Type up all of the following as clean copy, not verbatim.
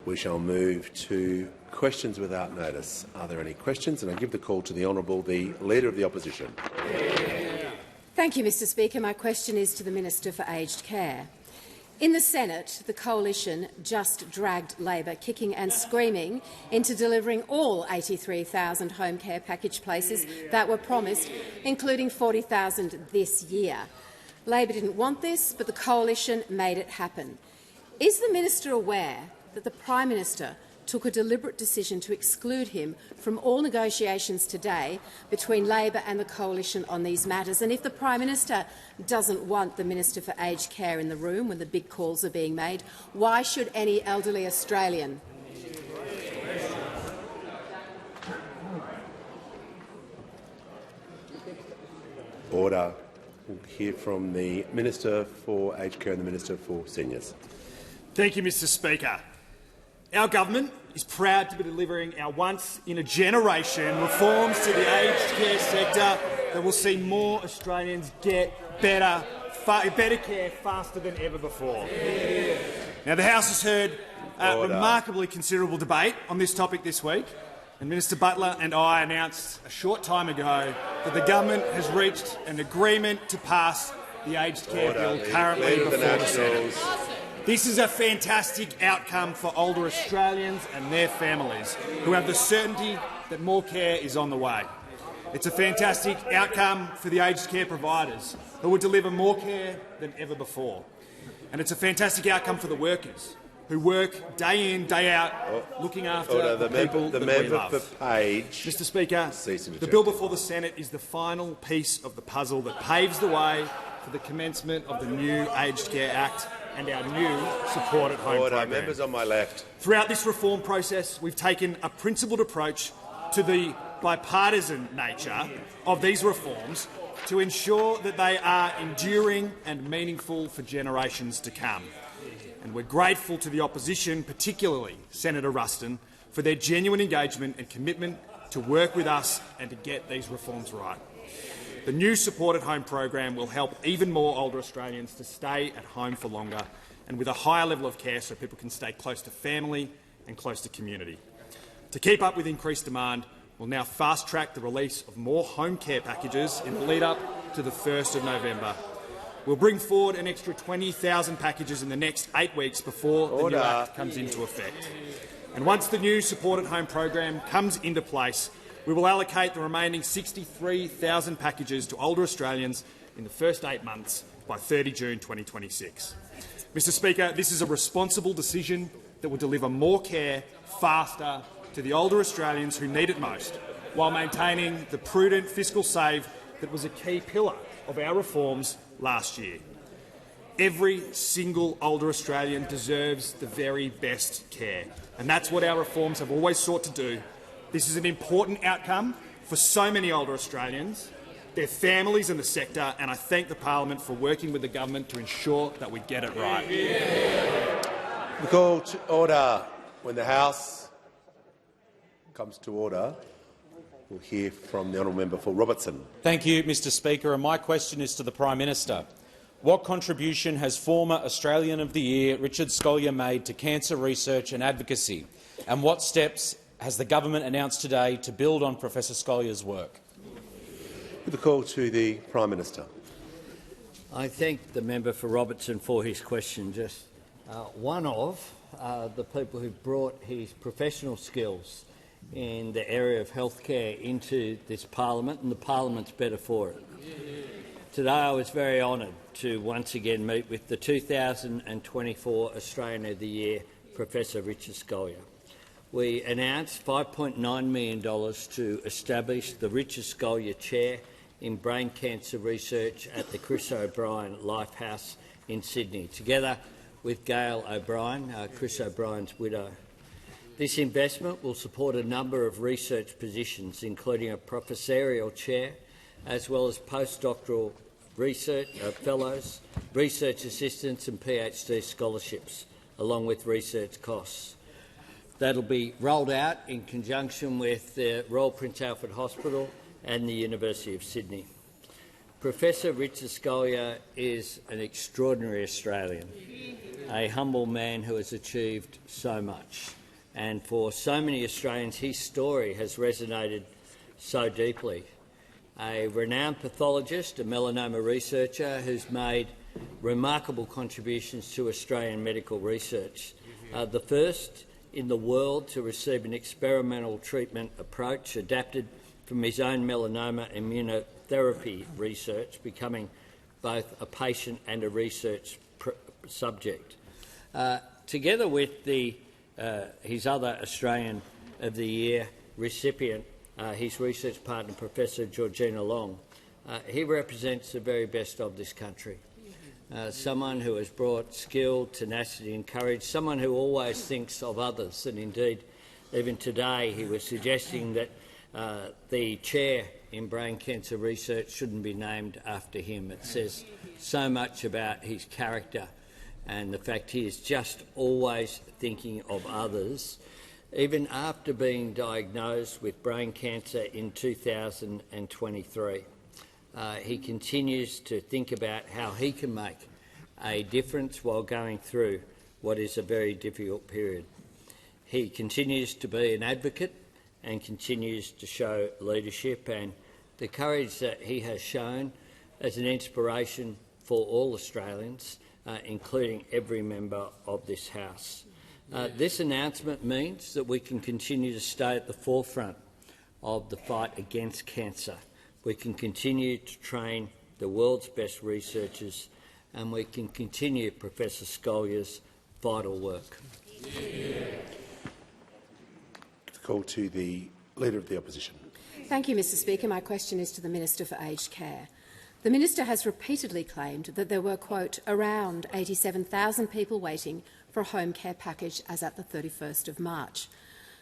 We shall move to questions without notice. Are there any questions? And I give the call to the Honourable, the Leader of the Opposition. Thank you, Mr Speaker. My question is to the Minister for Aged Care. In the Senate, the Coalition just dragged Labor kicking and screaming into delivering all 83,000 home care package places that were promised, including 40,000 this year. Labor didn't want this, but the Coalition made it happen. Is the Minister aware that the Prime Minister took a deliberate decision to exclude him from all negotiations today between Labor and the Coalition on these matters? And if the Prime Minister doesn't want the Minister for Aged Care in the room when the big calls are being made, why should any elderly Australian? Order. We'll hear from the Minister for Aged Care and the Minister for Seniors. Thank you, Mr Speaker. Our government is proud to be delivering our once-in-a-generation reforms to the aged care sector that will see more Australians get better care faster than ever before. Now, the House has heard a remarkably considerable debate on this topic this week, and Minister Butler and I announced a short time ago that the government has reached an agreement to pass the aged care bill currently before the Senate. This is a fantastic outcome for older Australians and their families, who have the certainty that more care is on the way. It's a fantastic outcome for the aged care providers, who will deliver more care than ever before. And it's a fantastic outcome for the workers, who work day in, day out, looking after the people that we love. Mr Speaker, the bill before the Senate is the final piece of the puzzle that paves the way for the commencement of the new Aged Care Act and our new Support at Home program. Members on my left. Throughout this reform process, we've taken a principled approach to the bipartisan nature of these reforms to ensure that they are enduring and meaningful for generations to come. And we're grateful to the opposition, particularly Senator Ruston, for their genuine engagement and commitment to work with us and to get these reforms right. The new Support at Home program will help even more older Australians to stay at home for longer and with a higher level of care so people can stay close to family and close to community. To keep up with increased demand, we'll now fast-track the release of more home care packages in the lead-up to the 1st of November. We'll bring forward an extra 20,000 packages in the next 8 weeks before the new Act comes into effect. And once the new Support at Home program comes into place, we will allocate the remaining 63,000 packages to older Australians in the first 8 months by 30 June 2026. Mr Speaker, this is a responsible decision that will deliver more care faster to the older Australians who need it most, while maintaining the prudent fiscal save that was a key pillar of our reforms last year. Every single older Australian deserves the very best care, and that's what our reforms have always sought to do. This is an important outcome for so many older Australians, their families and the sector, and I thank the Parliament for working with the government to ensure that we get it right. The call to order. When the House comes to order, we'll hear from the Honourable Member for Robertson. Thank you, Mr Speaker, and my question is to the Prime Minister. What contribution has former Australian of the Year Richard Scolyer made to cancer research and advocacy, and what steps has the government announced today to build on Professor Scolyer's work? With the call to the Prime Minister. I thank the member for Robertson for his question. Just one of the people who brought his professional skills in the area of healthcare into this parliament, and the parliament's better for it. Today I was very honoured to once again meet with the 2024 Australian of the Year, Professor Richard Scolyer. We announced $5.9 million to establish the Richard Scolyer Chair in Brain Cancer Research at the Chris O'Brien Lifehouse in Sydney, together with Gail O'Brien, Chris O'Brien's widow. This investment will support a number of research positions, including a professorial chair, as well as postdoctoral research fellows, research assistants and PhD scholarships, along with research costs. That will be rolled out in conjunction with the Royal Prince Alfred Hospital and the University of Sydney. Professor Richard Scolyer is an extraordinary Australian, a humble man who has achieved so much. and for so many Australians his story has resonated so deeply. A renowned pathologist, a melanoma researcher who's made remarkable contributions to Australian medical research. The first in the world to receive an experimental treatment approach adapted from his own melanoma immunotherapy research, becoming both a patient and a research subject. Together with his other Australian of the Year recipient, his research partner, Professor Georgina Long, he represents the very best of this country. Someone who has brought skill, tenacity and courage, someone who always thinks of others. And indeed, even today he was suggesting that the chair in brain cancer research shouldn't be named after him. It says so much about his character and the fact he is just always thinking of others. Even after being diagnosed with brain cancer in 2023. He continues to think about how he can make a difference while going through what is a very difficult period. He continues to be an advocate and continues to show leadership, and the courage that he has shown as an inspiration for all Australians, including every member of this House. This announcement means that we can continue to stay at the forefront of the fight against cancer. We can continue to train the world's best researchers, and we can continue Professor Scolyer's vital work. Call to the Leader of the Opposition. Thank you, Mr Speaker. My question is to the Minister for Aged Care. The Minister has repeatedly claimed that there were, quote, around 87,000 people waiting for a home care package as at the 31st of March.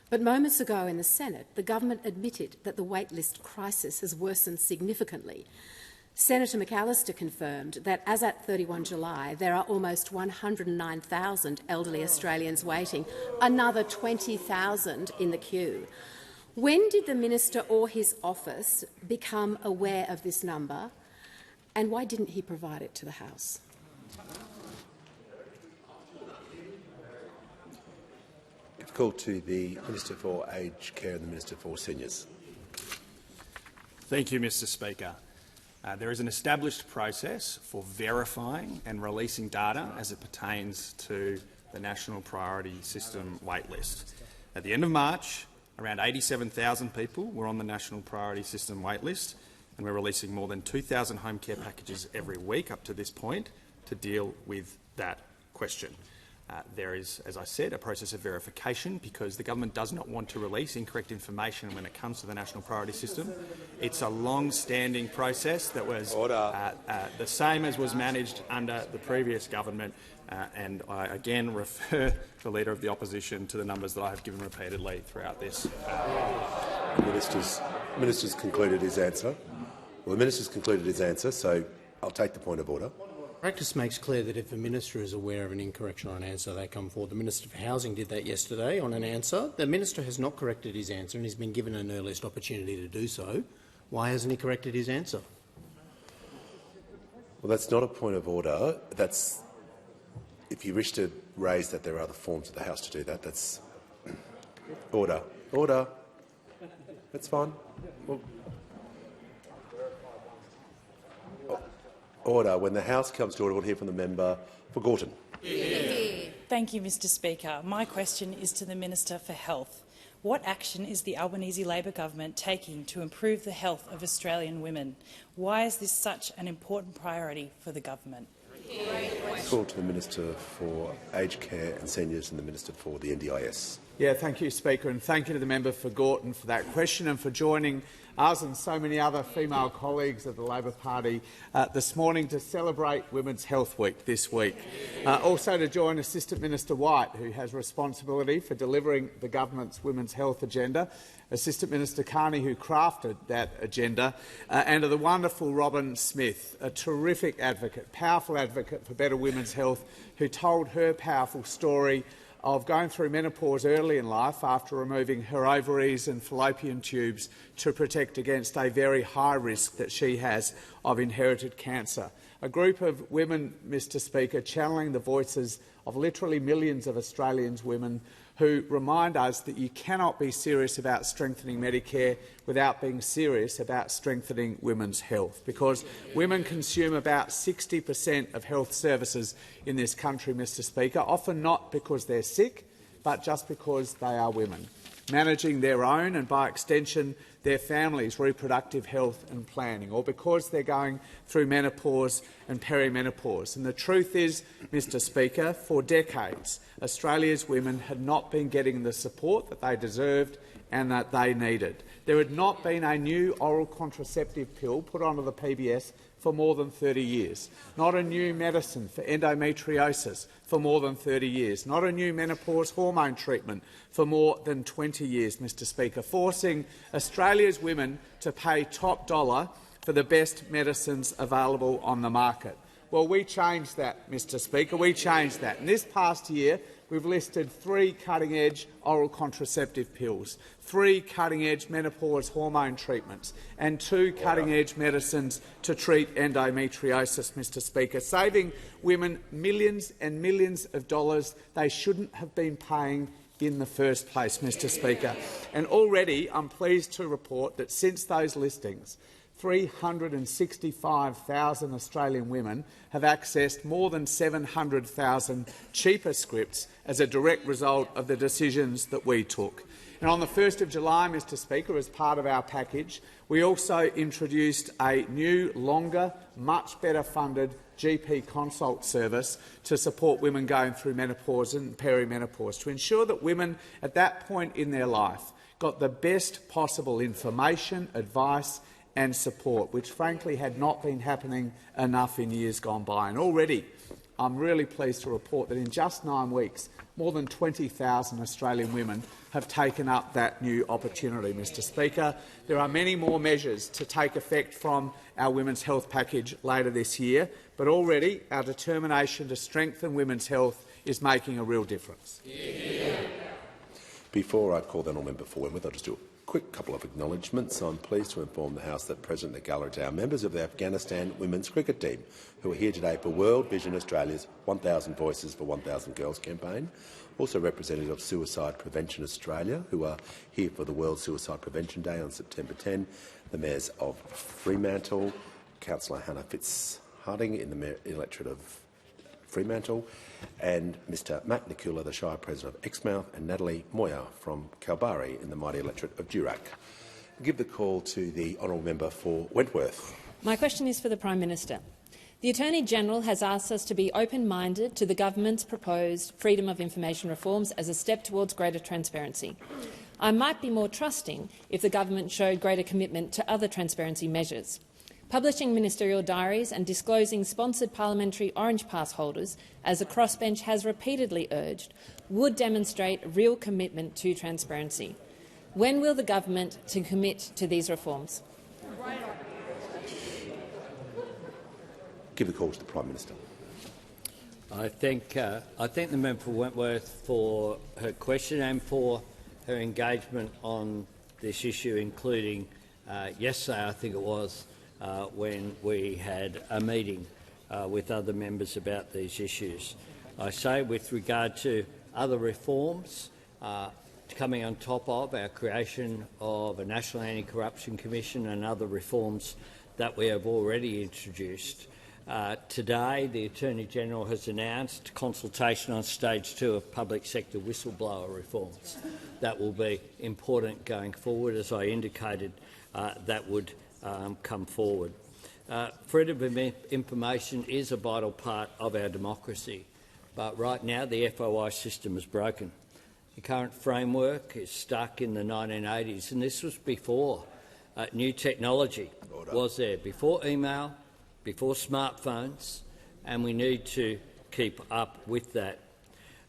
But moments ago in the Senate, the government admitted that the waitlist crisis has worsened significantly. Senator McAllister confirmed that as at 31 July, there are almost 109,000 elderly Australians waiting, another 20,000 in the queue. When did the minister or his office become aware of this number, and why didn't he provide it to the House? Call to the Minister for Aged Care and the Minister for Seniors. Thank you, Mr Speaker. There is an established process for verifying and releasing data as it pertains to the National Priority System waitlist. At the end of March, around 87,000 people were on the National Priority System waitlist, and we're releasing more than 2,000 home care packages every week up to this point to deal with that question. There is, as I said, a process of verification because the government does not want to release incorrect information when it comes to the National Priority System. It's a long-standing process that was the same as was managed under the previous government, and I again refer the Leader of the Opposition to the numbers that I have given repeatedly throughout this. The Minister's concluded his answer. Well, the Minister's concluded his answer, so I'll take the point of order. Practice makes clear that if a minister is aware of an incorrection on an answer, they come forward. The Minister for Housing did that yesterday on an answer. The minister has not corrected his answer and he's been given an earliest opportunity to do so. Why hasn't he corrected his answer? Well, that's not a point of order. That's if you wish to raise that, there are other forms of the House to do that. That's order. Order. That's fine. Well, order. When the House comes to order, we'll hear from the member for Gorton. Thank you, Mr Speaker. My question is to the Minister for Health. What action is the Albanese Labor government taking to improve the health of Australian women? Why is this such an important priority for the government? Call to the Minister for Aged Care and Seniors and the Minister for the NDIS. Yeah, thank you, Speaker, and thank you to the member for Gorton for that question and for joining us and so many other female colleagues of the Labor Party this morning to celebrate Women's Health Week this week. Also to join Assistant Minister White, who has responsibility for delivering the government's women's health agenda, Assistant Minister Carney, who crafted that agenda, and to the wonderful Robin Smith, a terrific advocate, powerful advocate for better women's health, who told her powerful story of going through menopause early in life after removing her ovaries and fallopian tubes to protect against a very high risk that she has of inherited cancer. A group of women, Mr Speaker, channeling the voices of literally millions of Australians women who remind us that you cannot be serious about strengthening Medicare without being serious about strengthening women's health, because women consume about 60% of health services in this country, Mr Speaker, often not because they're sick, but just because they are women, managing their own and, by extension, their families' reproductive health and planning, or because they're going through menopause and perimenopause. And the truth is, Mr Speaker, for decades, Australia's women had not been getting the support that they deserved and that they needed. There had not been a new oral contraceptive pill put onto the PBS for more than 30 years, not a new medicine for endometriosis for more than 30 years, not a new menopause hormone treatment for more than 20 years, Mr Speaker, forcing Australia's women to pay top dollar for the best medicines available on the market. Well, we changed that, Mr Speaker. We changed that. And this past year, we've listed 3 cutting-edge oral contraceptive pills, 3 cutting-edge menopause hormone treatments and 2 cutting-edge medicines to treat endometriosis, Mr Speaker, saving women millions and millions of dollars they shouldn't have been paying in the first place, Mr Speaker. And already I'm pleased to report that since those listings, 365,000 Australian women have accessed more than 700,000 cheaper scripts as a direct result of the decisions that we took. And on the 1st of July, Mr Speaker, as part of our package, we also introduced a new, longer, much better funded GP consult service to support women going through menopause and perimenopause, to ensure that women at that point in their life got the best possible information, advice and support, which frankly had not been happening enough in years gone by. And already I'm really pleased to report that in just 9 weeks, more than 20,000 Australian women have taken up that new opportunity, Mr Speaker. There are many more measures to take effect from our women's health package later this year, but already our determination to strengthen women's health is making a real difference. Before I call the honourable member for Wentworth, I'll just do a quick couple of acknowledgements. I'm pleased to inform the House that present in the gallery today are members of the Afghanistan women's cricket team who are here today for World Vision Australia's 1,000 Voices for 1,000 Girls campaign. Also representatives of Suicide Prevention Australia, who are here for the World Suicide Prevention Day on September 10. The mayors of Fremantle, Councillor Hannah Fitzharding in the Electorate of Fremantle, and Mr Matt Nikula, the Shire President of Exmouth, and Natalie Moyer from Kalbarri in the mighty Electorate of Durack. I'll give the call to the honourable member for Wentworth. My question is for the Prime Minister. The Attorney-General has asked us to be open-minded to the government's proposed freedom of information reforms as a step towards greater transparency. I might be more trusting if the government showed greater commitment to other transparency measures. Publishing ministerial diaries and disclosing sponsored parliamentary Orange Pass holders, as the crossbench has repeatedly urged, would demonstrate real commitment to transparency. When will the government commit to these reforms? Give the call to the Prime Minister. I thank the member for Wentworth for her question and for her engagement on this issue, including yesterday, I think it was, when we had a meeting with other members about these issues. I say, with regard to other reforms coming on top of our creation of a National Anti-Corruption Commission and other reforms that we have already introduced, today the Attorney-General has announced consultation on stage 2 of public sector whistleblower reforms. That will be important going forward. As I indicated, that would come forward. Freedom of information is a vital part of our democracy, but right now the FOI system is broken. The current framework is stuck in the 1980s, and this was before new technology was there, before email, before smartphones, and we need to keep up with that.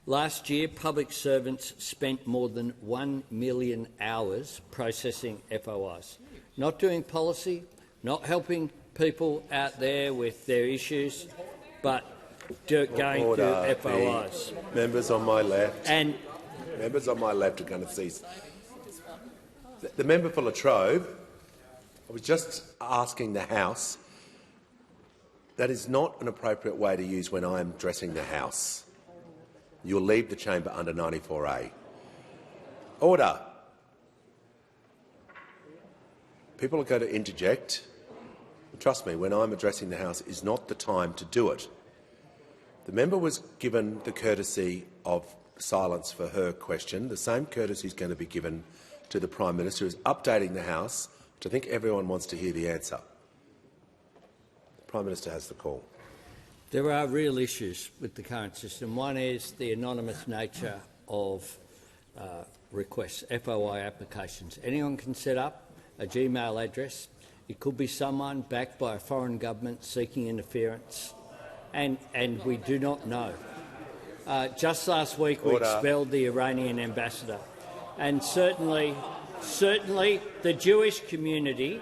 Last year, public servants spent more than 1 million hours processing FOIs, not doing policy, not helping people out there with their issues, but going through FOIs. Members on my left. Members on my left are going to cease. The member for Latrobe, I was just asking the House. That is not an appropriate way to use when I am addressing the House. You'll leave the chamber under 94A. Order. People are going to interject. Trust me, when I'm addressing the House is not the time to do it. The member was given the courtesy of silence for her question. The same courtesy is going to be given to the Prime Minister, who is updating the House, which I think everyone wants to hear the answer. The Prime Minister has the call. There are real issues with the current system. One is the anonymous nature of requests, FOI applications. Anyone can set up a Gmail address. It could be someone backed by a foreign government seeking interference, and we do not know. Just last week we expelled the Iranian ambassador, and certainly the Jewish community,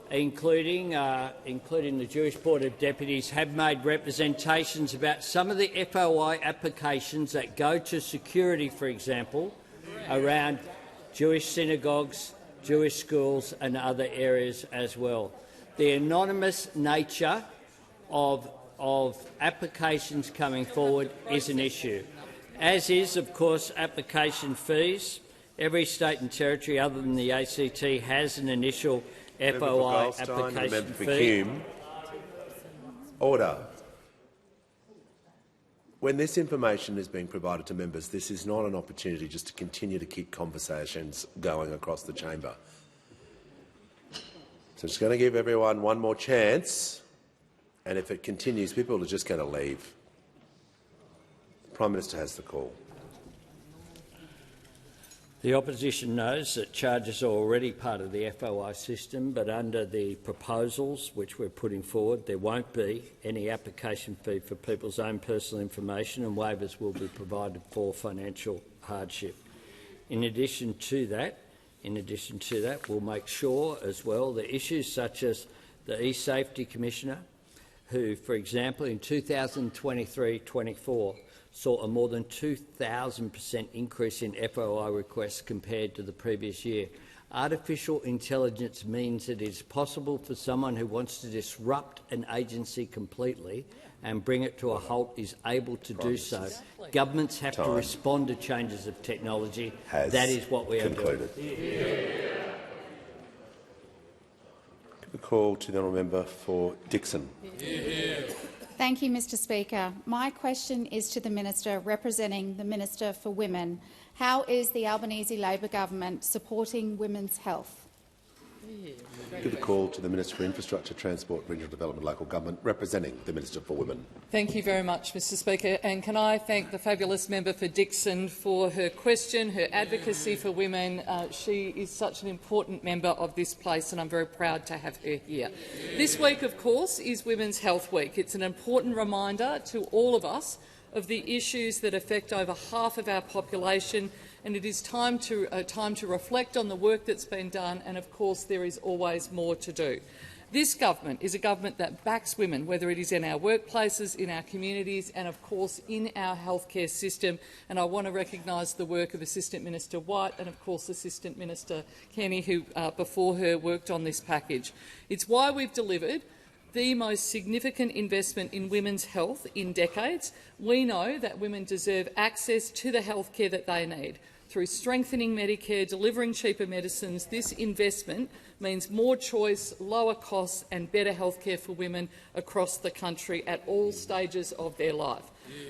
including the Jewish Board of Deputies, have made representations about some of the FOI applications that go to security, for example, around Jewish synagogues, Jewish schools and other areas as well. The anonymous nature of applications coming forward is an issue, as is, of course, application fees. Every state and territory other than the ACT has an initial FOI application fee. Order. When this information is being provided to members, this is not an opportunity just to continue to keep conversations going across the chamber. So I'm just going to give everyone one more chance, and if it continues, people are just going to leave. The Prime Minister has the call. The opposition knows that charges are already part of the FOI system, but under the proposals which we're putting forward, there won't be any application fee for people's own personal information, and waivers will be provided for financial hardship. In addition to that, we'll make sure as well that issues such as the e-Safety Commissioner, who, for example, in 2023-24 saw a more than 2,000% increase in FOI requests compared to the previous year. Artificial intelligence means that it is possible for someone who wants to disrupt an agency completely and bring it to a halt is able to do so. Governments have to respond to changes of technology. That is what we are doing. Give a call to the honourable member for Dixon. Thank you, Mr Speaker. My question is to the Minister representing the Minister for Women. How is the Albanese Labor government supporting women's health? Give the call to the Minister for Infrastructure, Transport, Regional Development and Local Government, representing the Minister for Women. Thank you very much, Mr Speaker. And can I thank the fabulous member for Dixon for her question, her advocacy for women. She is such an important member of this place, and I'm very proud to have her here. This week, of course, is Women's Health Week. It's an important reminder to all of us of the issues that affect over half of our population, and it is time to reflect on the work that's been done, and of course there is always more to do. This government is a government that backs women, whether it is in our workplaces, in our communities and of course in our healthcare system, and I want to recognise the work of Assistant Minister White and of course Assistant Minister Kenny, who before her worked on this package. It's why we've delivered the most significant investment in women's health in decades. We know that women deserve access to the healthcare that they need. Through strengthening Medicare, delivering cheaper medicines, this investment means more choice, lower costs and better healthcare for women across the country at all stages of their life.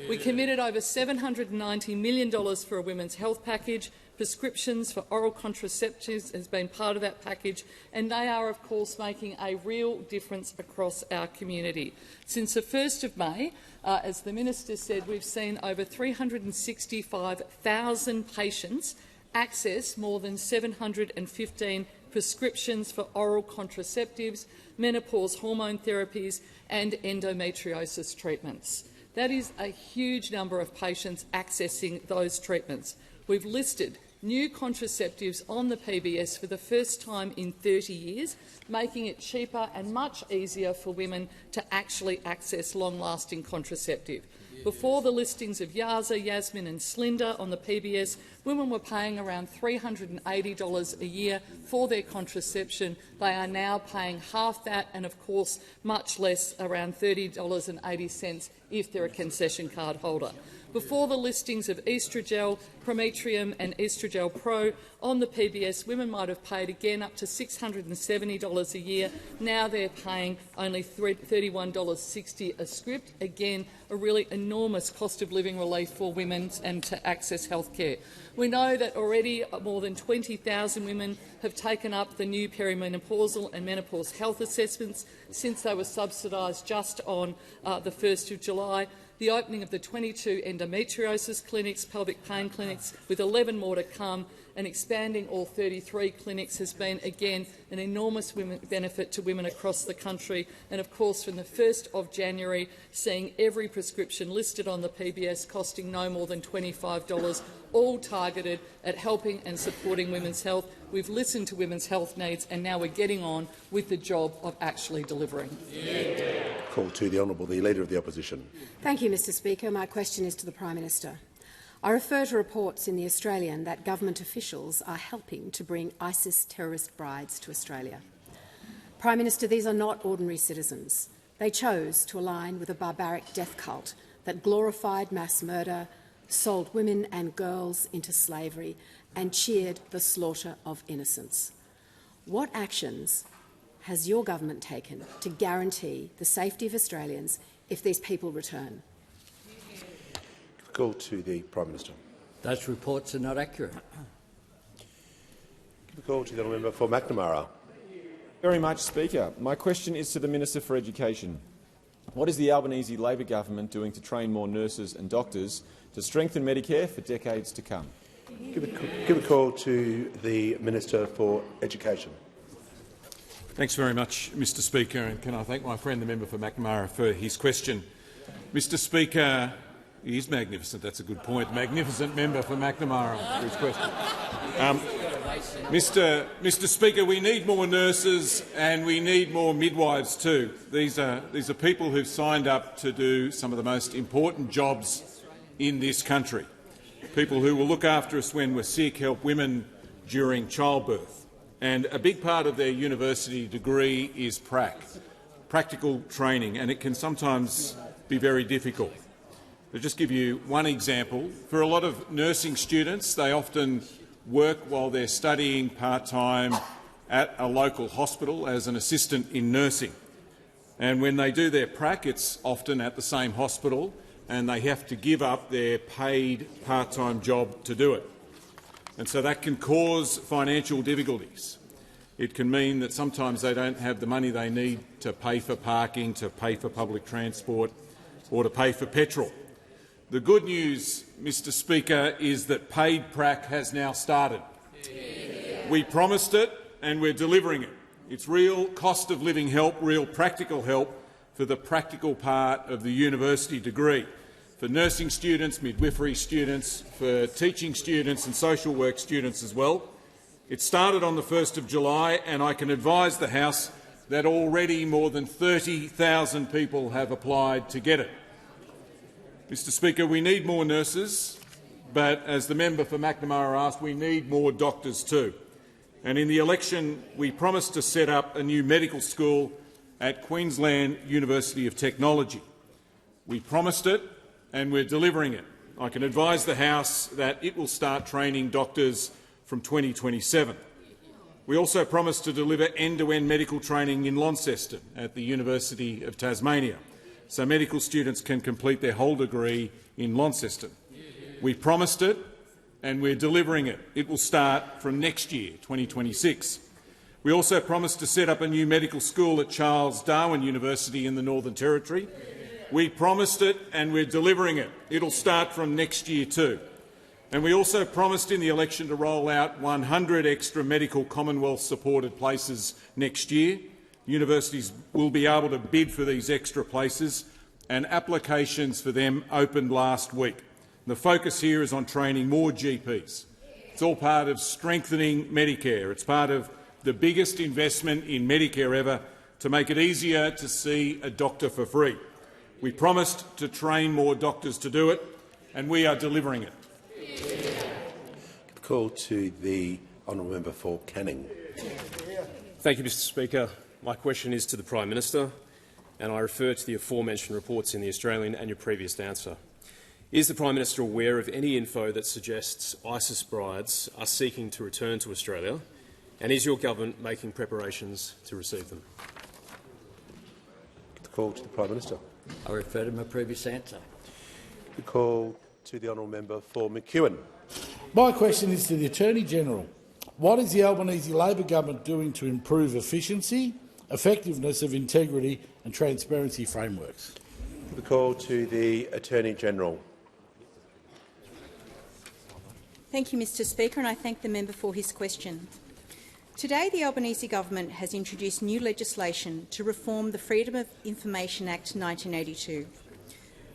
We committed over $790 million for a women's health package. Prescriptions for oral contraceptives has been part of that package, and they are, of course, making a real difference across our community. Since the 1st of May, as the Minister said, we've seen over 365,000 patients access more than 715 prescriptions for oral contraceptives, menopause hormone therapies and endometriosis treatments. That is a huge number of patients accessing those treatments. We've listed new contraceptives on the PBS for the first time in 30 years, making it cheaper and much easier for women to actually access long-lasting contraceptive. Before the listings of Yaza, Yasmin and Slinda on the PBS, women were paying around $380 a year for their contraception. They are now paying half that and, of course, much less, around $30.80 if they're a concession card holder. Before the listings of Estrogel, Prometrium and Estrogel Pro on the PBS, women might have paid again up to $670 a year. Now they're paying only $31.60 a script. Again, a really enormous cost of living relief for women and to access health care. We know that already more than 20,000 women have taken up the new perimenopausal and menopause health assessments since they were subsidised just on the 1st of July. The opening of the 22 endometriosis clinics, pelvic pain clinics, with 11 more to come, and expanding all 33 clinics has been, again, an enormous benefit to women across the country. And, of course, from the 1st of January, seeing every prescription listed on the PBS costing no more than $25, all targeted at helping and supporting women's health. We've listened to women's health needs, and now we're getting on with the job of actually delivering. Call to the Honourable the Leader of the Opposition. Thank you, Mr Speaker. My question is to the Prime Minister. I refer to reports in The Australian that government officials are helping to bring ISIS terrorist brides to Australia. Prime Minister, these are not ordinary citizens. They chose to align with a barbaric death cult that glorified mass murder, sold women and girls into slavery and cheered the slaughter of innocents. What actions has your government taken to guarantee the safety of Australians if these people return? Call to the Prime Minister. Those reports are not accurate. Call to the member for McNamara. Very much, Speaker. My question is to the Minister for Education. What is the Albanese Labor government doing to train more nurses and doctors to strengthen Medicare for decades to come? Give a call to the Minister for Education. Thanks very much, Mr Speaker, and can I thank my friend the member for McNamara for his question. Mr Speaker, he is magnificent, that's a good point. Magnificent member for McNamara for his question. Mr Speaker, we need more nurses and we need more midwives too. These are people who've signed up to do some of the most important jobs in this country. People who will look after us when we're sick, help women during childbirth. And a big part of their university degree is practical training, and it can sometimes be very difficult. I'll just give you one example. For a lot of nursing students, they often work while they're studying part-time at a local hospital as an assistant in nursing. And when they do their prac, it's often at the same hospital, and they have to give up their paid part-time job to do it. And so that can cause financial difficulties. It can mean that sometimes they don't have the money they need to pay for parking, to pay for public transport or to pay for petrol. The good news, Mr Speaker, is that paid prac has now started. We promised it and we're delivering it. It's real cost of living help, real practical help for the practical part of the university degree, for nursing students, midwifery students, for teaching students and social work students as well. It started on the 1st of July, and I can advise the House that already more than 30,000 people have applied to get it. Mr Speaker, we need more nurses, but as the member for McNamara asked, we need more doctors too. And in the election, we promised to set up a new medical school at Queensland University of Technology. We promised it, and we're delivering it. I can advise the House that it will start training doctors from 2027. We also promised to deliver end-to-end medical training in Launceston at the University of Tasmania, so medical students can complete their whole degree in Launceston. We promised it, and we're delivering it. It will start from next year, 2026. We also promised to set up a new medical school at Charles Darwin University in the Northern Territory. We promised it, and we're delivering it. It'll start from next year too. And we also promised in the election to roll out 100 extra medical Commonwealth-supported places next year. Universities will be able to bid for these extra places, and applications for them opened last week. The focus here is on training more GPs. It's all part of strengthening Medicare. It's part of the biggest investment in Medicare ever to make it easier to see a doctor for free. We promised to train more doctors to do it, and we are delivering it. Call to the honourable member for Canning. Thank you, Mr Speaker. My question is to the Prime Minister, and I refer to the aforementioned reports in The Australian and your previous answer. Is the Prime Minister aware of any info that suggests ISIS brides are seeking to return to Australia, and is your government making preparations to receive them? The call to the Prime Minister. I refer to my previous answer. The call to the honourable member for McEwen. My question is to the Attorney-General. What is the Albanese Labor government doing to improve efficiency, effectiveness of integrity and transparency frameworks? The call to the Attorney-General. Thank you, Mr Speaker, and I thank the member for his question. Today, the Albanese government has introduced new legislation to reform the Freedom of Information Act 1982.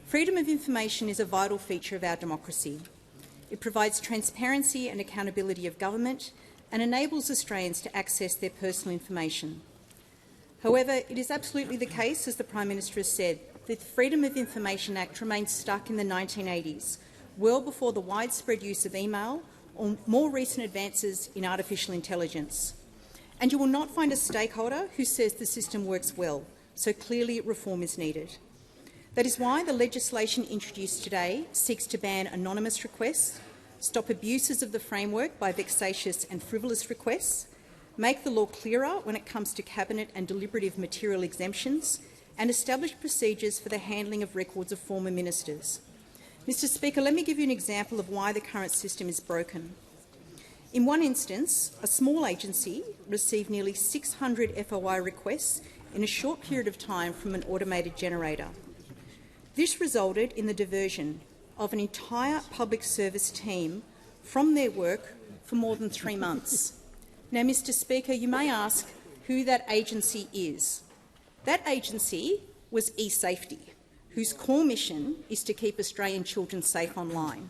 Freedom of information is a vital feature of our democracy. It provides transparency and accountability of government and enables Australians to access their personal information. However, it is absolutely the case, as the Prime Minister has said, that the Freedom of Information Act remains stuck in the 1980s, well before the widespread use of email or more recent advances in artificial intelligence. And you will not find a stakeholder who says the system works well, so clearly reform is needed. That is why the legislation introduced today seeks to ban anonymous requests, stop abuses of the framework by vexatious and frivolous requests, make the law clearer when it comes to cabinet and deliberative material exemptions, and establish procedures for the handling of records of former ministers. Mr Speaker, let me give you an example of why the current system is broken. In one instance, a small agency received nearly 600 FOI requests in a short period of time from an automated generator. This resulted in the diversion of an entire public service team from their work for more than 3 months. Now, Mr Speaker, you may ask who that agency is. That agency was eSafety, whose core mission is to keep Australian children safe online.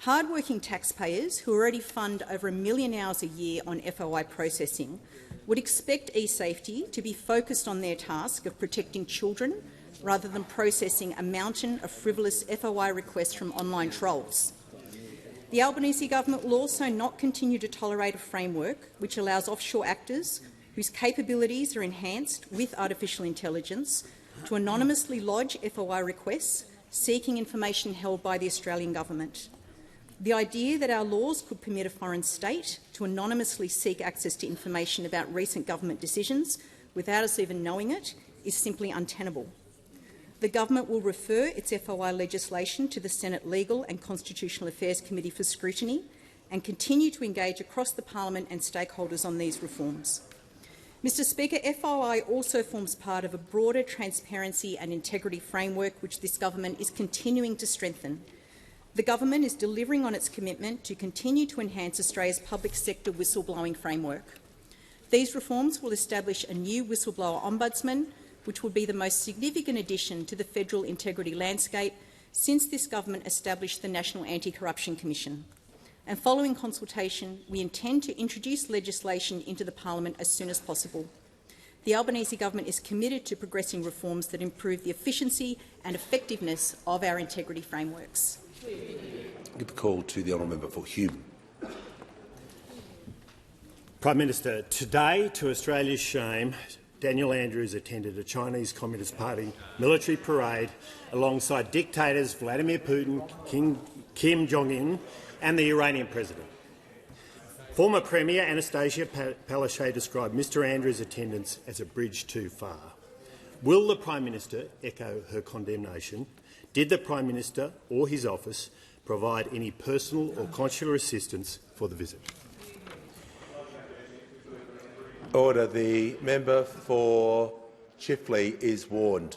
Hard-working taxpayers who already fund over 1 million hours a year on FOI processing would expect eSafety to be focused on their task of protecting children rather than processing a mountain of frivolous FOI requests from online trolls. The Albanese government will also not continue to tolerate a framework which allows offshore actors whose capabilities are enhanced with artificial intelligence to anonymously lodge FOI requests seeking information held by the Australian government. The idea that our laws could permit a foreign state to anonymously seek access to information about recent government decisions without us even knowing it is simply untenable. The government will refer its FOI legislation to the Senate Legal and Constitutional Affairs Committee for scrutiny and continue to engage across the parliament and stakeholders on these reforms. Mr Speaker, FOI also forms part of a broader transparency and integrity framework which this government is continuing to strengthen. The government is delivering on its commitment to continue to enhance Australia's public sector whistleblowing framework. These reforms will establish a new whistleblower ombudsman, which will be the most significant addition to the federal integrity landscape since this government established the National Anti-Corruption Commission. And following consultation, we intend to introduce legislation into the parliament as soon as possible. The Albanese government is committed to progressing reforms that improve the efficiency and effectiveness of our integrity frameworks. Give the call to the honourable member for Hume. Prime Minister, today, to Australia's shame, Daniel Andrews attended a Chinese Communist Party military parade alongside dictators Vladimir Putin, Kim Jong-un and the Iranian president. Former Premier Anastasia Palaszczuk described Mr Andrews' attendance as a bridge too far. Will the Prime Minister echo her condemnation? Did the Prime Minister or his office provide any personal or consular assistance for the visit? Order. The member for Chifley is warned.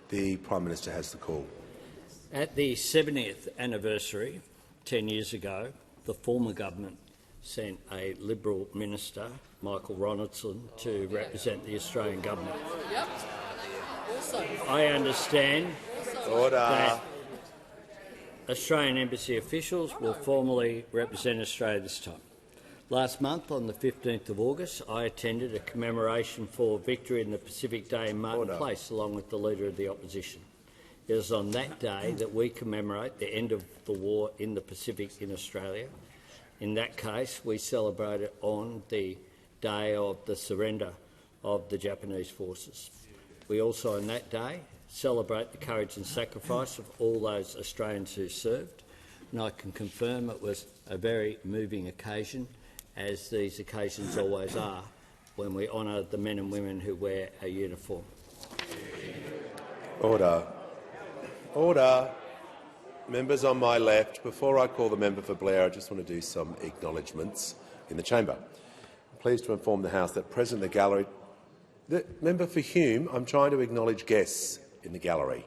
The Prime Minister has the call. At the 70th anniversary, 10 years ago, the former government sent a Liberal minister, Michael Ronaldson, to represent the Australian government. Yep. I understand that Australian embassy officials will formally represent Australia this time. Last month, on the 15th of August, I attended a commemoration for victory in the Pacific Day in Martin Place, along with the Leader of the Opposition. It is on that day that we commemorate the end of the war in the Pacific in Australia. In that case, we celebrate it on the day of the surrender of the Japanese forces. We also, on that day, celebrate the courage and sacrifice of all those Australians who served, and I can confirm it was a very moving occasion, as these occasions always are when we honour the men and women who wear a uniform. Order. Order. Members on my left, before I call the member for Blair, I just want to do some acknowledgements in the chamber. I'm pleased to inform the House that present in the gallery— the member for Hume, I'm trying to acknowledge guests in the gallery.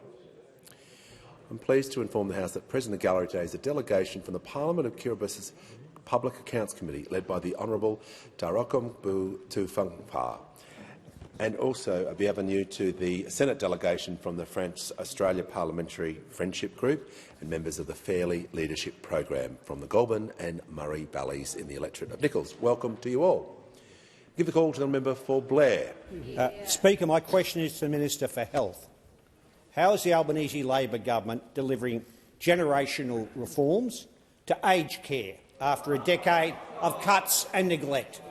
I'm pleased to inform the House that present in the gallery today is a delegation from the Parliament of Kiribatis Public Accounts Committee, led by the Honourable Tarokum Bu Tufangpa, and also a bienvenue to the Senate delegation from the France-Australia Parliamentary Friendship Group and members of the Fairley Leadership Program from the Goulburn and Murray Valleys in the Electorate of Nichols. Welcome to you all. Give the call to the member for Blair. Speaker, my question is to the Minister for Health. How is the Albanese Labor government delivering generational reforms to aged care after a decade of cuts and neglect?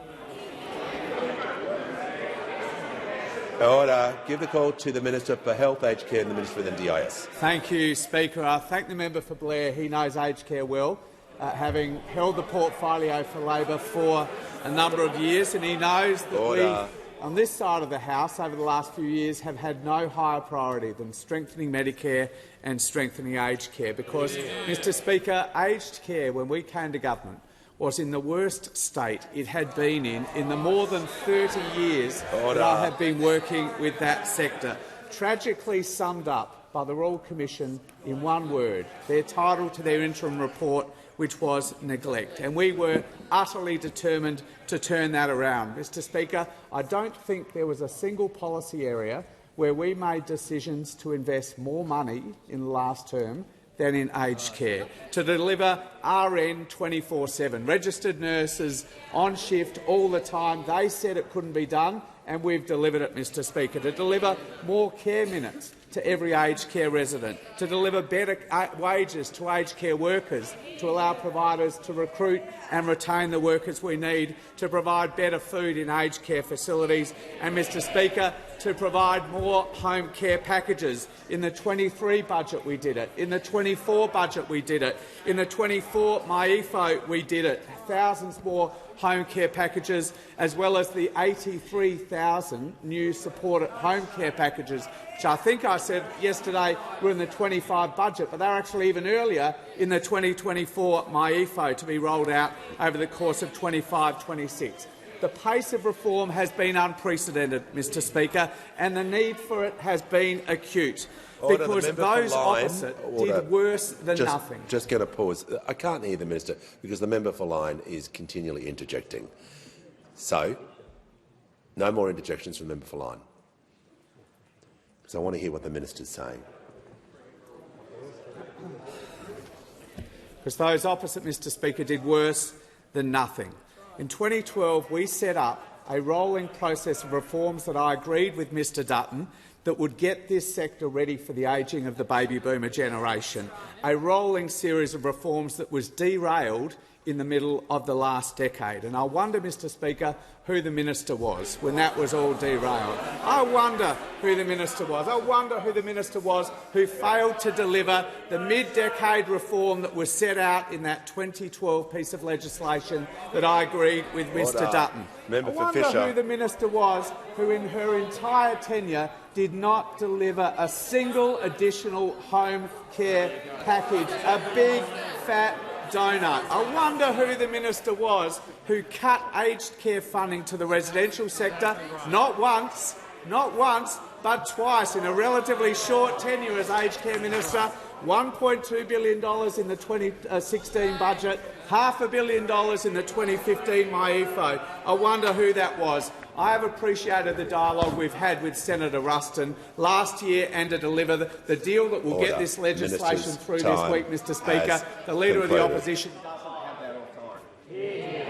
Order. Give the call to the Minister for Health, Aged Care and the Minister for NDIS. Thank you, Speaker. I thank the member for Blair. He knows aged care well, having held the portfolio for Labor for a number of years, and he knows that we, on this side of the House, over the last few years, have had no higher priority than strengthening Medicare and strengthening aged care, because, Mr Speaker, aged care, when we came to government, was in the worst state it had been in the more than 30 years that I have been working with that sector. Tragically summed up by the Royal Commission in one word, their title to their interim report, which was neglect. And we were utterly determined to turn that around. Mr Speaker, I don't think there was a single policy area where we made decisions to invest more money in the last term than in aged care, to deliver RN 24/7, registered nurses on shift all the time. They said it couldn't be done, and we've delivered it, Mr Speaker, to deliver more care minutes to every aged care resident, to deliver better wages to aged care workers, to allow providers to recruit and retain the workers we need, to provide better food in aged care facilities, and, Mr Speaker, to provide more home care packages. In the 23 budget we did it, in the 24 budget we did it, in the 24 MyEFO we did it. Thousands more home care packages, as well as the 83,000 new supported home care packages, which I think I said yesterday were in the 25 budget, but they were actually even earlier in the 2024 MyEFO to be rolled out over the course of 25-26. The pace of reform has been unprecedented, Mr Speaker, and the need for it has been acute, because those opposite did worse than nothing. Just get a pause. I can't hear the minister because the member for Lyne is continually interjecting. So, no more interjections from the member for Lyne, because I want to hear what the minister's saying. Because those opposite, Mr Speaker, did worse than nothing. In 2012, we set up a rolling process of reforms that I agreed with Mr Dutton that would get this sector ready for the ageing of the baby boomer generation, a rolling series of reforms that was derailed in the middle of the last decade. And I wonder, Mr Speaker, who the minister was when that was all derailed. I wonder who the minister was. I wonder who the minister was who failed to deliver the mid-decade reform that was set out in that 2012 piece of legislation that I agreed with Mr Dutton. I wonder who the minister was who in her entire tenure did not deliver a single additional home care package, a big, fat donut. I wonder who the minister was who cut aged care funding to the residential sector, not once, but twice in a relatively short tenure as aged care minister. $1.2 billion in the 2016 budget, $500 million in the 2015 MyEFO. I wonder who that was. I have appreciated the dialogue we've had with Senator Ruston last year and to deliver the deal that will get this legislation through this week, Mr Speaker. The Leader of the Opposition doesn't have that authority.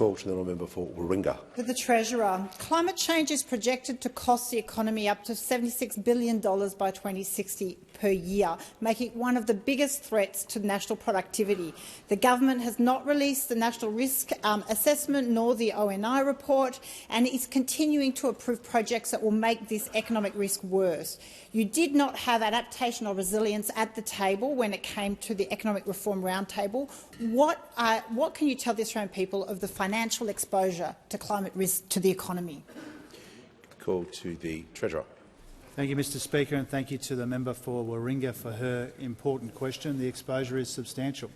Call to the honourable member for Warringah. To the Treasurer. Climate change is projected to cost the economy up to $76 billion by 2060 per year, making it one of the biggest threats to national productivity. The government has not released the National Risk Assessment nor the ONI report, and is continuing to approve projects that will make this economic risk worse. You did not have adaptation or resilience at the table when it came to the Economic Reform Roundtable. What can you tell the Australian people of the financial exposure to climate risk to the economy? Call to the Treasurer. Thank you, Mr Speaker, and thank you to the member for Warringah for her important question. The exposure is substantial,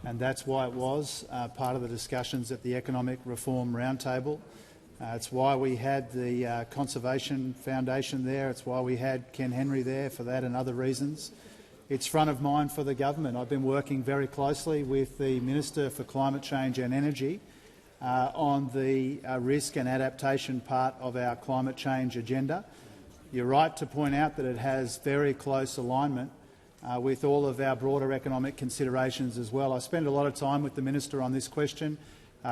and that's why it was part of the discussions at the Economic Reform Roundtable. It's why we had the Conservation Foundation there. It's why we had Ken Henry there for that and other reasons. It's front of mind for the government. I've been working very closely with the Minister for Climate Change and Energy on the risk and adaptation part of our climate change agenda. You're right to point out that it has very close alignment with all of our broader economic considerations as well. I spend a lot of time with the Minister on this question.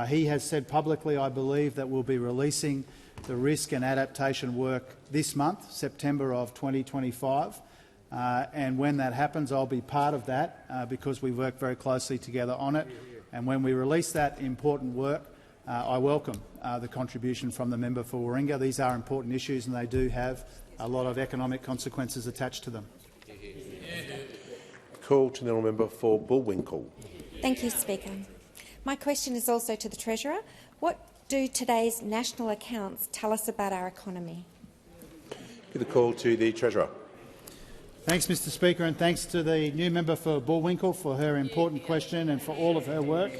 He has said publicly, I believe, that we'll be releasing the risk and adaptation work this month, September of 2025. And when that happens, I'll be part of that because we work very closely together on it. And when we release that important work, I welcome the contribution from the member for Warringah. These are important issues and they do have a lot of economic consequences attached to them. Call to the honourable member for Bullwinkle. Thank you, Speaker. My question is also to the Treasurer. What do today's national accounts tell us about our economy? Give the call to the Treasurer. Thanks, Mr Speaker, and thanks to the new member for Bullwinkle for her important question and for all of her work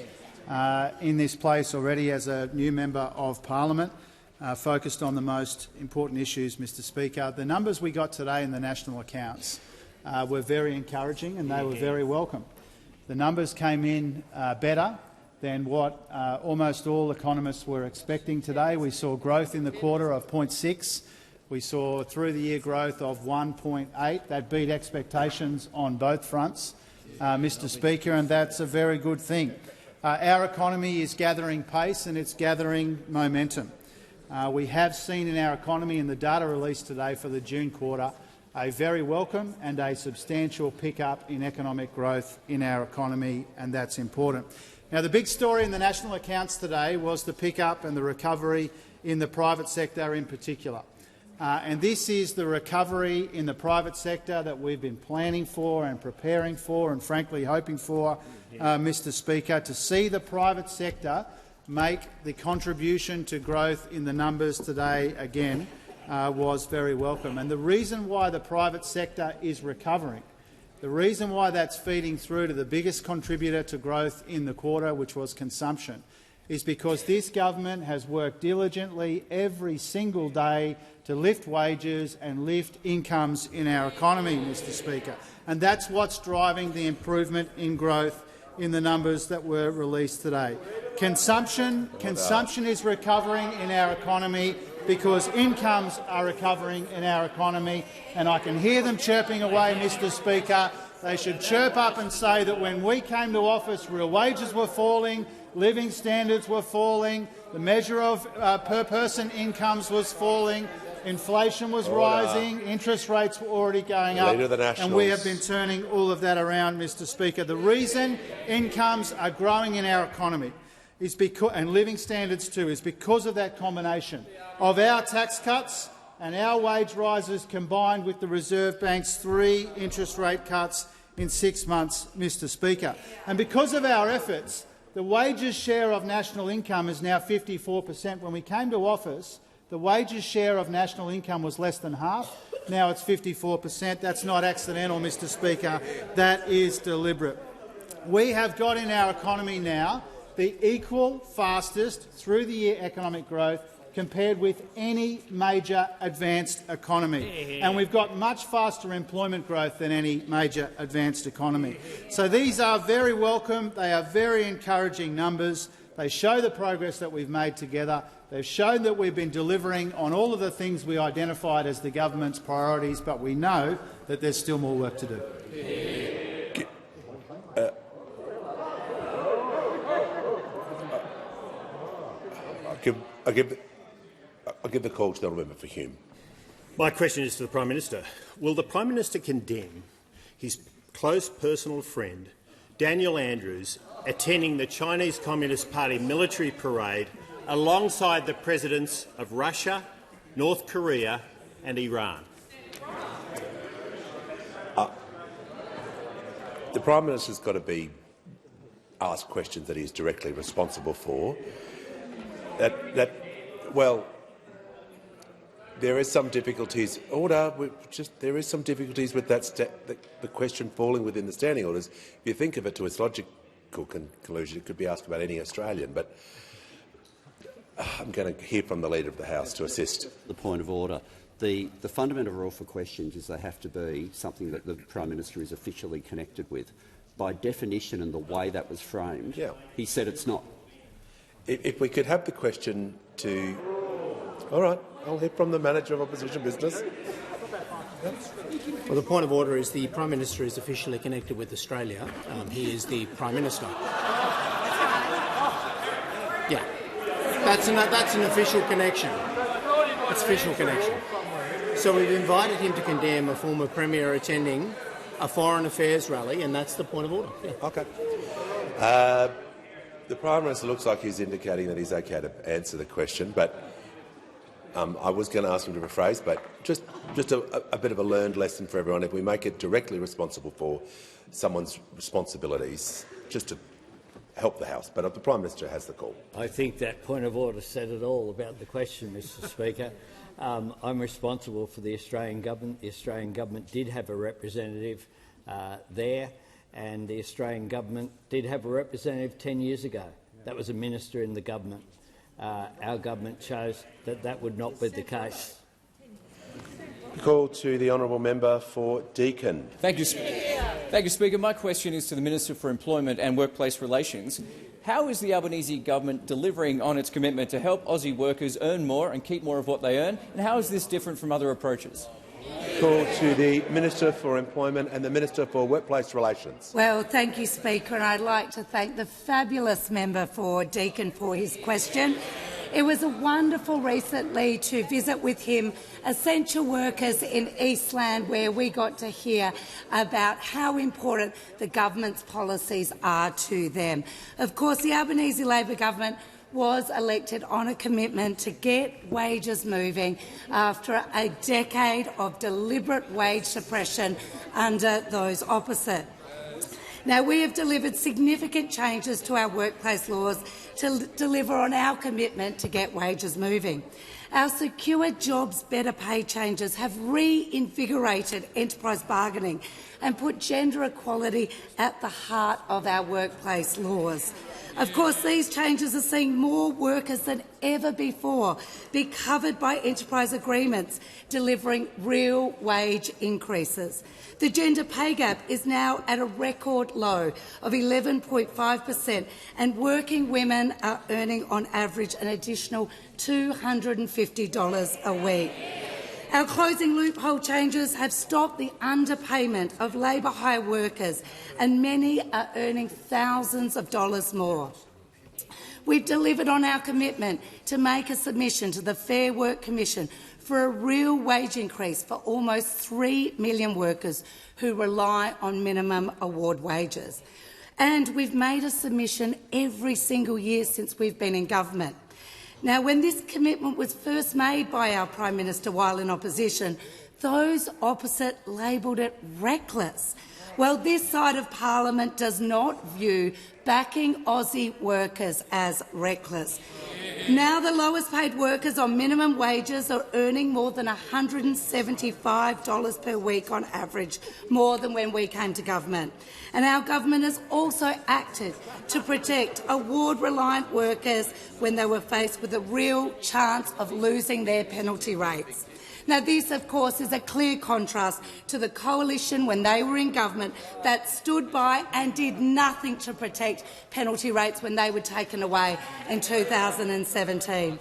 in this place already as a new member of Parliament, focused on the most important issues, Mr Speaker. The numbers we got today in the national accounts were very encouraging and they were very welcome. The numbers came in better than what almost all economists were expecting today. We saw growth in the quarter of 0.6. We saw through-the-year growth of 1.8. That beat expectations on both fronts, Mr Speaker, and that's a very good thing. Our economy is gathering pace and it's gathering momentum. We have seen in our economy, in the data released today for the June quarter, a very welcome and a substantial pickup in economic growth in our economy, and that's important. Now, the big story in the national accounts today was the pickup and the recovery in the private sector in particular. And this is the recovery in the private sector that we've been planning for and preparing for and frankly hoping for, Mr Speaker. To see the private sector make the contribution to growth in the numbers today again was very welcome. And the reason why the private sector is recovering, the reason why that's feeding through to the biggest contributor to growth in the quarter, which was consumption, is because this government has worked diligently every single day to lift wages and lift incomes in our economy, Mr Speaker. And that's what's driving the improvement in growth in the numbers that were released today. Consumption is recovering in our economy because incomes are recovering in our economy, and I can hear them chirping away, Mr Speaker. They should chirp up and say that when we came to office, real wages were falling, living standards were falling, the measure of per-person incomes was falling, inflation was rising, interest rates were already going up, and we have been turning all of that around, Mr Speaker. The reason incomes are growing in our economy is because, and living standards too, is because of that combination of our tax cuts and our wage rises combined with the Reserve Bank's 3 interest rate cuts in 6 months, Mr Speaker. And because of our efforts, the wages share of national income is now 54%. When we came to office, the wages share of national income was less than half. Now it's 54%. That's not accidental, Mr Speaker. That is deliberate. We have got in our economy now the equal, fastest, through-the-year economic growth compared with any major advanced economy. And we've got much faster employment growth than any major advanced economy. So these are very welcome. They are very encouraging numbers. They show the progress that we've made together. They've shown that we've been delivering on all of the things we identified as the government's priorities, but we know that there's still more work to do. I'll give the call to the honourable member for Hume. My question is to the Prime Minister. Will the Prime Minister condemn his close personal friend, Daniel Andrews, attending the Chinese Communist Party military parade alongside the presidents of Russia, North Korea and Iran? The Prime Minister's got to be asked questions that he is directly responsible for. Well, there is some difficulties. There is some difficulties with the question falling within the standing orders. If you think of it to its logical conclusion, it could be asked about any Australian. But I'm going to hear from the Leader of the House to assist. The point of order. The fundamental rule for questions is they have to be something that the Prime Minister is officially connected with. By definition and the way that was framed, he said it's not. If we could have the question to... All right, I'll hear from the Manager of Opposition Business. Well, the point of order is the Prime Minister is officially connected with Australia. He is the Prime Minister. Yeah, that's an official connection. That's official connection. So we've invited him to condemn a former Premier attending a foreign affairs rally, and that's the point of order. Yeah. OK. The Prime Minister looks like he's indicating that he's OK to answer the question, but I was going to ask him to rephrase, but just a bit of a learned lesson for everyone. If we make it directly responsible for someone's responsibilities, just to help the House. But the Prime Minister has the call. I think that point of order said it all about the question, Mr Speaker. I'm responsible for the Australian government. The Australian government did have a representative there, and the Australian government did have a representative 10 years ago. That was a minister in the government. Our government chose that that would not be the case. Call to the honourable member for Deakin. Thank you, Speaker. My question is to the Minister for Employment and Workplace Relations. How is the Albanese government delivering on its commitment to help Aussie workers earn more and keep more of what they earn, and how is this different from other approaches? Call to the Minister for Employment and the Minister for Workplace Relations. Well, thank you, Speaker, and I'd like to thank the fabulous member for Deakin for his question. It was wonderful recently to visit with him essential workers in Eastland, where we got to hear about how important the government's policies are to them. Of course, the Albanese Labor government was elected on a commitment to get wages moving after a decade of deliberate wage suppression under those opposite. Now, we have delivered significant changes to our workplace laws to deliver on our commitment to get wages moving. Our Secure Jobs, Better Pay changes have reinvigorated enterprise bargaining and put gender equality at the heart of our workplace laws. Of course, these changes are seeing more workers than ever before be covered by enterprise agreements, delivering real wage increases. The gender pay gap is now at a record low of 11.5%, and working women are earning on average an additional $250 a week. Our closing loophole changes have stopped the underpayment of labour hire workers, and many are earning thousands of dollars more. We've delivered on our commitment to make a submission to the Fair Work Commission for a real wage increase for almost 3 million workers who rely on minimum award wages. And we've made a submission every single year since we've been in government. Now, when this commitment was first made by our Prime Minister while in opposition, those opposite labelled it reckless. Well, this side of parliament does not view backing Aussie workers as reckless. Now the lowest paid workers on minimum wages are earning more than $175 per week on average, more than when we came to government. And our government has also acted to protect award-reliant workers when they were faced with a real chance of losing their penalty rates. Now, this, of course, is a clear contrast to the coalition when they were in government that stood by and did nothing to protect penalty rates when they were taken away in 2017.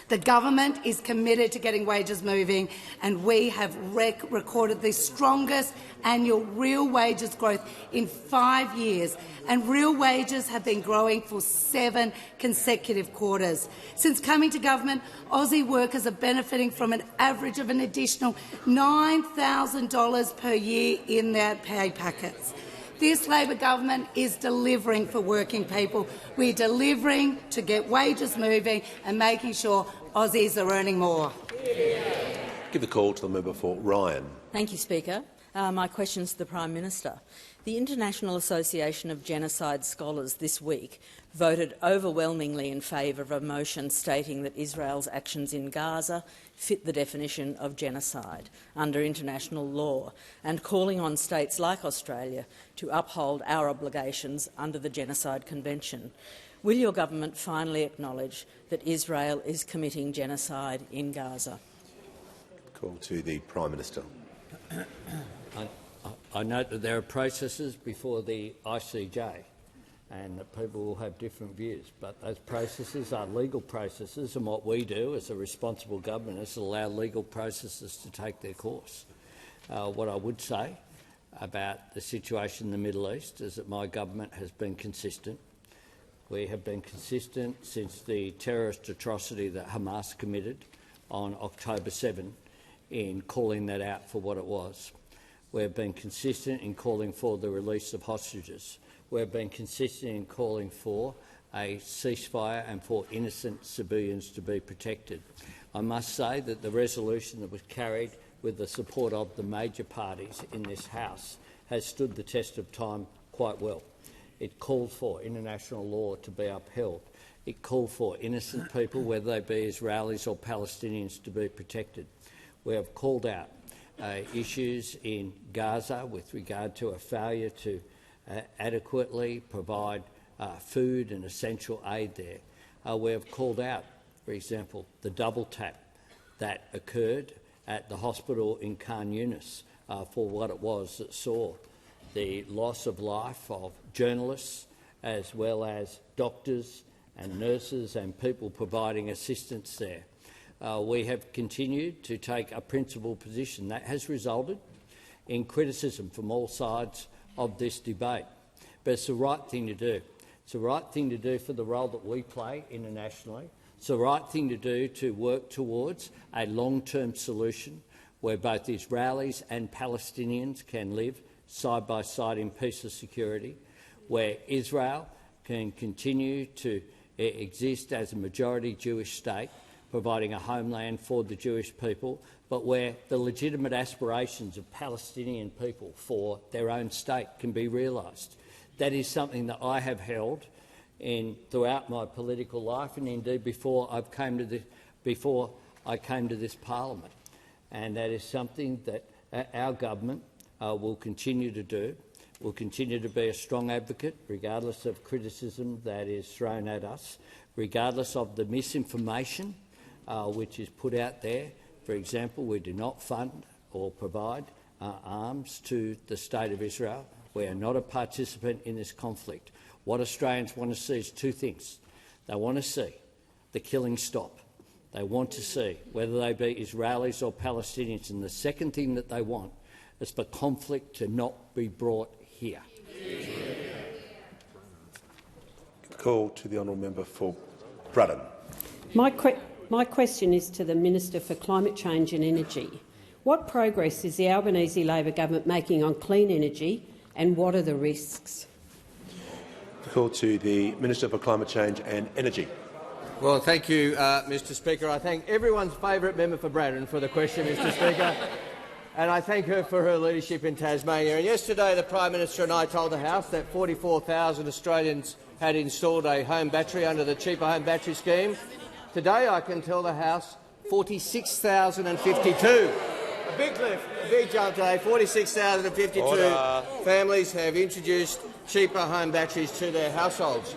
The government is committed to getting wages moving, and we have recorded the strongest annual real wages growth in 5 years, and real wages have been growing for 7 consecutive quarters. Since coming to government, Aussie workers are benefiting from an average of an additional $9,000 per year in their pay packets. This Labor government is delivering for working people. We're delivering to get wages moving and making sure Aussies are earning more. Give the call to the member for Ryan. Thank you, Speaker. My question is to the Prime Minister. The International Association of Genocide Scholars this week voted overwhelmingly in favour of a motion stating that Israel's actions in Gaza fit the definition of genocide under international law, and calling on states like Australia to uphold our obligations under the Genocide Convention. Will your government finally acknowledge that Israel is committing genocide in Gaza? Call to the Prime Minister. I note that there are processes before the ICJ and that people will have different views, but those processes are legal processes, and what we do as a responsible government is allow legal processes to take their course. What I would say about the situation in the Middle East is that my government has been consistent. We have been consistent since the terrorist atrocity that Hamas committed on October 7 in calling that out for what it was. We have been consistent in calling for the release of hostages. We have been consistent in calling for a ceasefire and for innocent civilians to be protected. I must say that the resolution that was carried with the support of the major parties in this House has stood the test of time quite well. It called for international law to be upheld. It called for innocent people, whether they be Israelis or Palestinians, to be protected. We have called out issues in Gaza with regard to a failure to adequately provide food and essential aid there. We have called out, for example, the double tap that occurred at the hospital in Khan Yunis for what it was that saw the loss of life of journalists as well as doctors and nurses and people providing assistance there. We have continued to take a principled position that has resulted in criticism from all sides of this debate. But it's the right thing to do. It's the right thing to do for the role that we play internationally. It's the right thing to do to work towards a long-term solution where both Israelis and Palestinians can live side by side in peace and security, where Israel can continue to exist as a majority Jewish state, providing a homeland for the Jewish people, but where the legitimate aspirations of Palestinian people for their own state can be realised. That is something that I have held throughout my political life, and indeed before I came to this parliament. And that is something that our government will continue to do. We'll continue to be a strong advocate, regardless of criticism that is thrown at us, regardless of the misinformation which is put out there. For example, we do not fund or provide arms to the State of Israel. We are not a participant in this conflict. What Australians want to see is two things. They want to see the killing stop. They want to see, whether they be Israelis or Palestinians, and the second thing that they want is for conflict to not be brought here. Call to the honourable member for Brudden. My question is to the Minister for Climate Change and Energy. What progress is the Albanese Labor government making on clean energy, and what are the risks? Call to the Minister for Climate Change and Energy. Well, thank you, Mr Speaker. I thank everyone's favourite member for Braddon for the question, Mr Speaker, and I thank her for her leadership in Tasmania. And yesterday the Prime Minister and I told the House that 44,000 Australians had installed a home battery under the Cheaper Home Battery Scheme. Today I can tell the House 46,052. A big lift, a big jump today. 46,052 families have introduced cheaper home batteries to their households.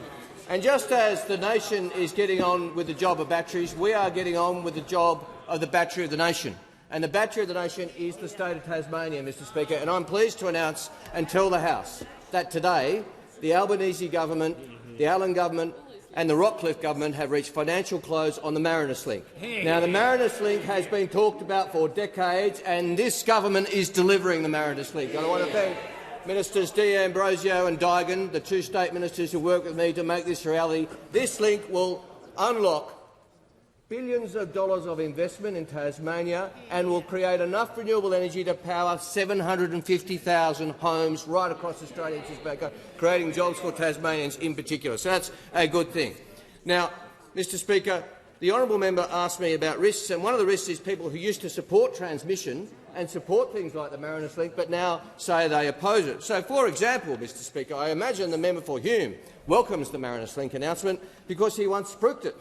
And just as the nation is getting on with the job of batteries, we are getting on with the job of the battery of the nation. And the battery of the nation is the state of Tasmania, Mr Speaker. And I'm pleased to announce and tell the House that today the Albanese government, the Allen government and the Rockcliffe government have reached financial close on the Marinus Link. Now, the Marinus Link has been talked about for decades, and this government is delivering the Marinus Link. And I want to thank Ministers D'Ambrosio and Digan, the two state ministers who work with me to make this a reality. This link will unlock billions of dollars of investment in Tasmania and will create enough renewable energy to power 750,000 homes right across Australia, Mr. Speaker, creating jobs for Tasmanians in particular. So that's a good thing. Now, Mr. Speaker, the honourable member asked me about risks, and one of the risks is people who used to support transmission and support things like the Marinus Link but now say they oppose it. So, for example, Mr. Speaker, I imagine the member for Hume welcomes the Marinus Link announcement because he once spruiked it.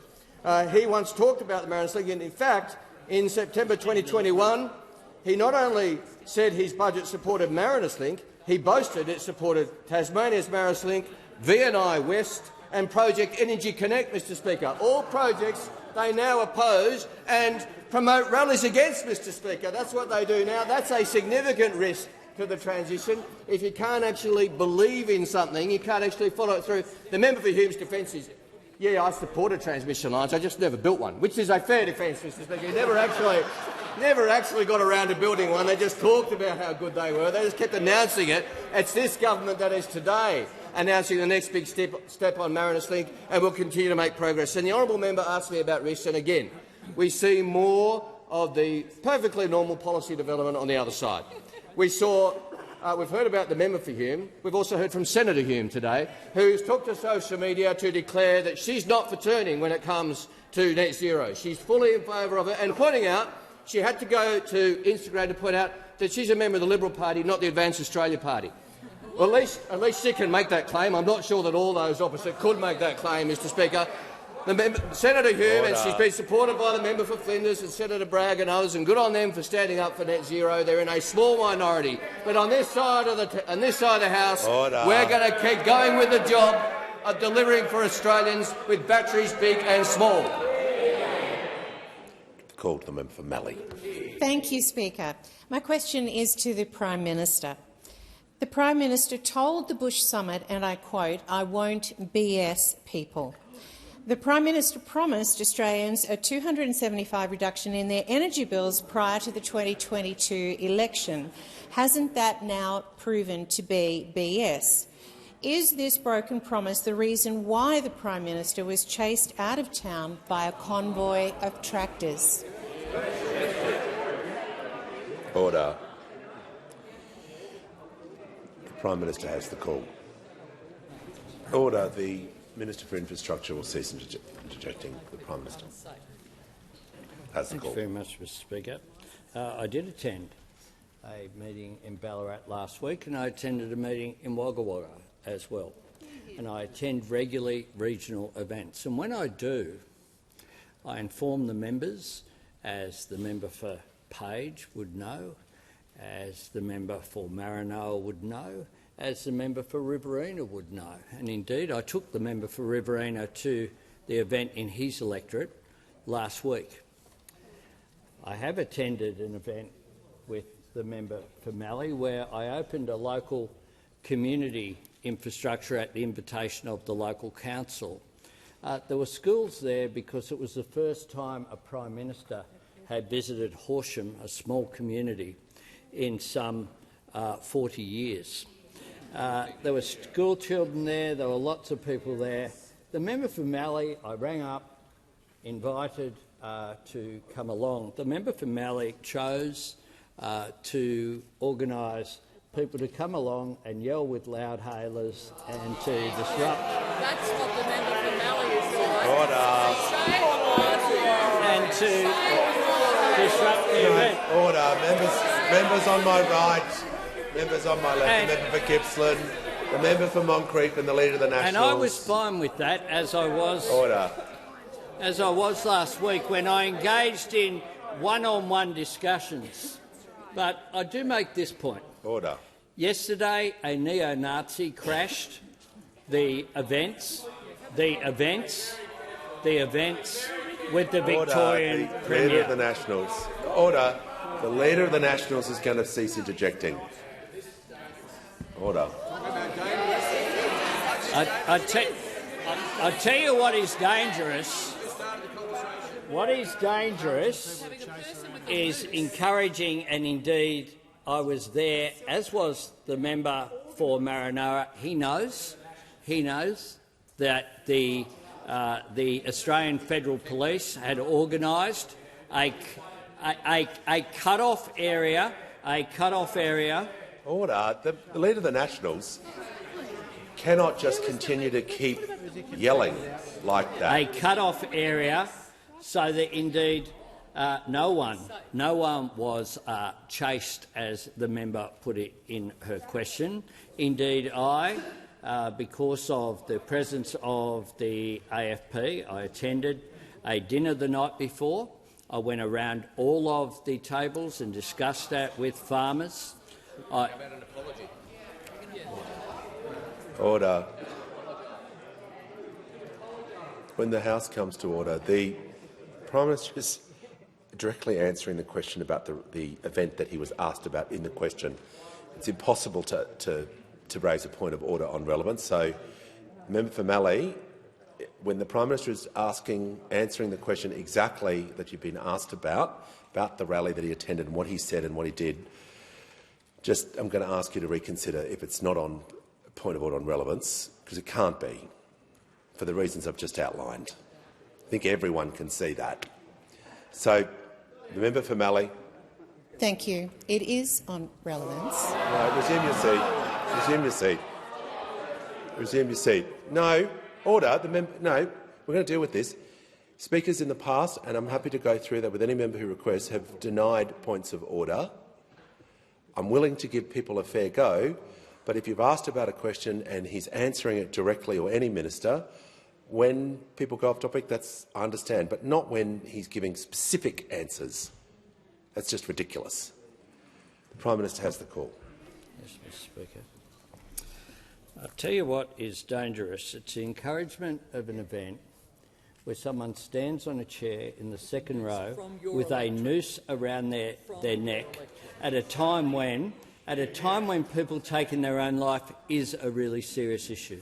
He once talked about the Marinus Link, and in fact, in September 2021, he not only said his budget supported Marinus Link, he boasted it supported Tasmania's Marinus Link, VNI West and Project Energy Connect, Mr. Speaker. All projects they now oppose and promote rallies against, Mr. Speaker. That's what they do now. That's a significant risk to the transition. If you can't actually believe in something, you can't actually follow it through. The member for Hume's defence is, yeah, I supported transmission lines, I just never built one, which is a fair defence, Mr. Speaker. He never actually got around to building one. They just talked about how good they were. They just kept announcing it. It's this government that is today announcing the next big step on Marinus Link, and will continue to make progress. And the honourable member asked me about risks, and again, we see more of the perfectly normal policy development on the other side. We've heard about the member for Hume. We've also heard from Senator Hume today, who's took to social media to declare that she's not for turning when it comes to net zero. She's fully in favour of it, and pointing out she had to go to Instagram to point out that she's a member of the Liberal Party, not the Advance Australia Party. Well, at least she can make that claim. I'm not sure that all those opposite could make that claim, Mr. Speaker. Senator Hume, and she's been supported by the member for Flinders and Senator Bragg and others, and good on them for standing up for net zero. They're in a small minority, but on this side of the House, we're going to keep going with the job of delivering for Australians with batteries big and small. Call to the member for Mallee. Thank you, Speaker. My question is to the Prime Minister. The Prime Minister told the Bush Summit, and I quote, "I won't BS people." The Prime Minister promised Australians a $275 reduction in their energy bills prior to the 2022 election. Hasn't that now proven to be BS? Is this broken promise the reason why the Prime Minister was chased out of town by a convoy of tractors? Order. The Prime Minister has the call. Order. The Minister for Infrastructure will cease interjecting. The Prime Minister has the call. Thank you very much, Mr. Speaker. I did attend a meeting in Ballarat last week, and I attended a meeting in Wagga Wagga as well. And I attend regularly regional events. And when I do, I inform the members, as the member for Page would know, as the member for Maranoa would know, as the member for Riverina would know. And indeed, I took the member for Riverina to the event in his electorate last week. I have attended an event with the member for Mallee where I opened a local community infrastructure at the invitation of the local council. There were schools there because it was the first time a Prime Minister had visited Horsham, a small community, in some 40 years. There were school children there, there were lots of people there. The member for Mallee, I rang up, invited to come along. The member for Mallee chose to organise people to come along and yell with loud hailers and to disrupt. That's what the member for Mallee is doing. Order. And to disrupt the event. Order. Members on my right, members on my left, the member for Gippsland, the member for Moncrief and the Leader of the Nationals. And I was fine with that, as I was last week when I engaged in one-on-one discussions. But I do make this point. Order. Yesterday, a neo-Nazi crashed the events with the Victorian Premier. Premier. Leader of the Nationals. Order. The Leader of the Nationals is going to cease interjecting. Order. I'll tell you what is dangerous. What is dangerous is encouraging, and indeed I was there, as was the member for Maranoa. He knows that the Australian Federal Police had organised a cut-off area. Order. The Leader of the Nationals cannot just continue to keep yelling like that. A cut-off area, so that indeed no one was chased, as the member put it in her question. Indeed, because of the presence of the AFP, I attended a dinner the night before. I went around all of the tables and discussed that with farmers. Order. When the House comes to order, the Prime Minister is directly answering the question about the event that he was asked about in the question. It's impossible to raise a point of order on relevance. So, Member for Mallee, when the Prime Minister is answering the question exactly that you've been asked about the rally that he attended and what he said and what he did, I'm going to ask you to reconsider if it's not on a point of order on relevance, because it can't be, for the reasons I've just outlined. I think everyone can see that. So, the member for Mallee. Thank you. It is on relevance. No, resume your seat. Resume your seat. Resume your seat. No. Order. No, we're going to deal with this. Speakers in the past, and I'm happy to go through that with any member who requests, have denied points of order. I'm willing to give people a fair go, but if you've asked about a question and he's answering it directly, or any minister, when people go off topic, I understand, but not when he's giving specific answers. That's just ridiculous. The Prime Minister has the call. Yes, Mr. Speaker. I'll tell you what is dangerous. It's the encouragement of an event where someone stands on a chair in the second row with a noose around their neck at a time when people taking their own life is a really serious issue.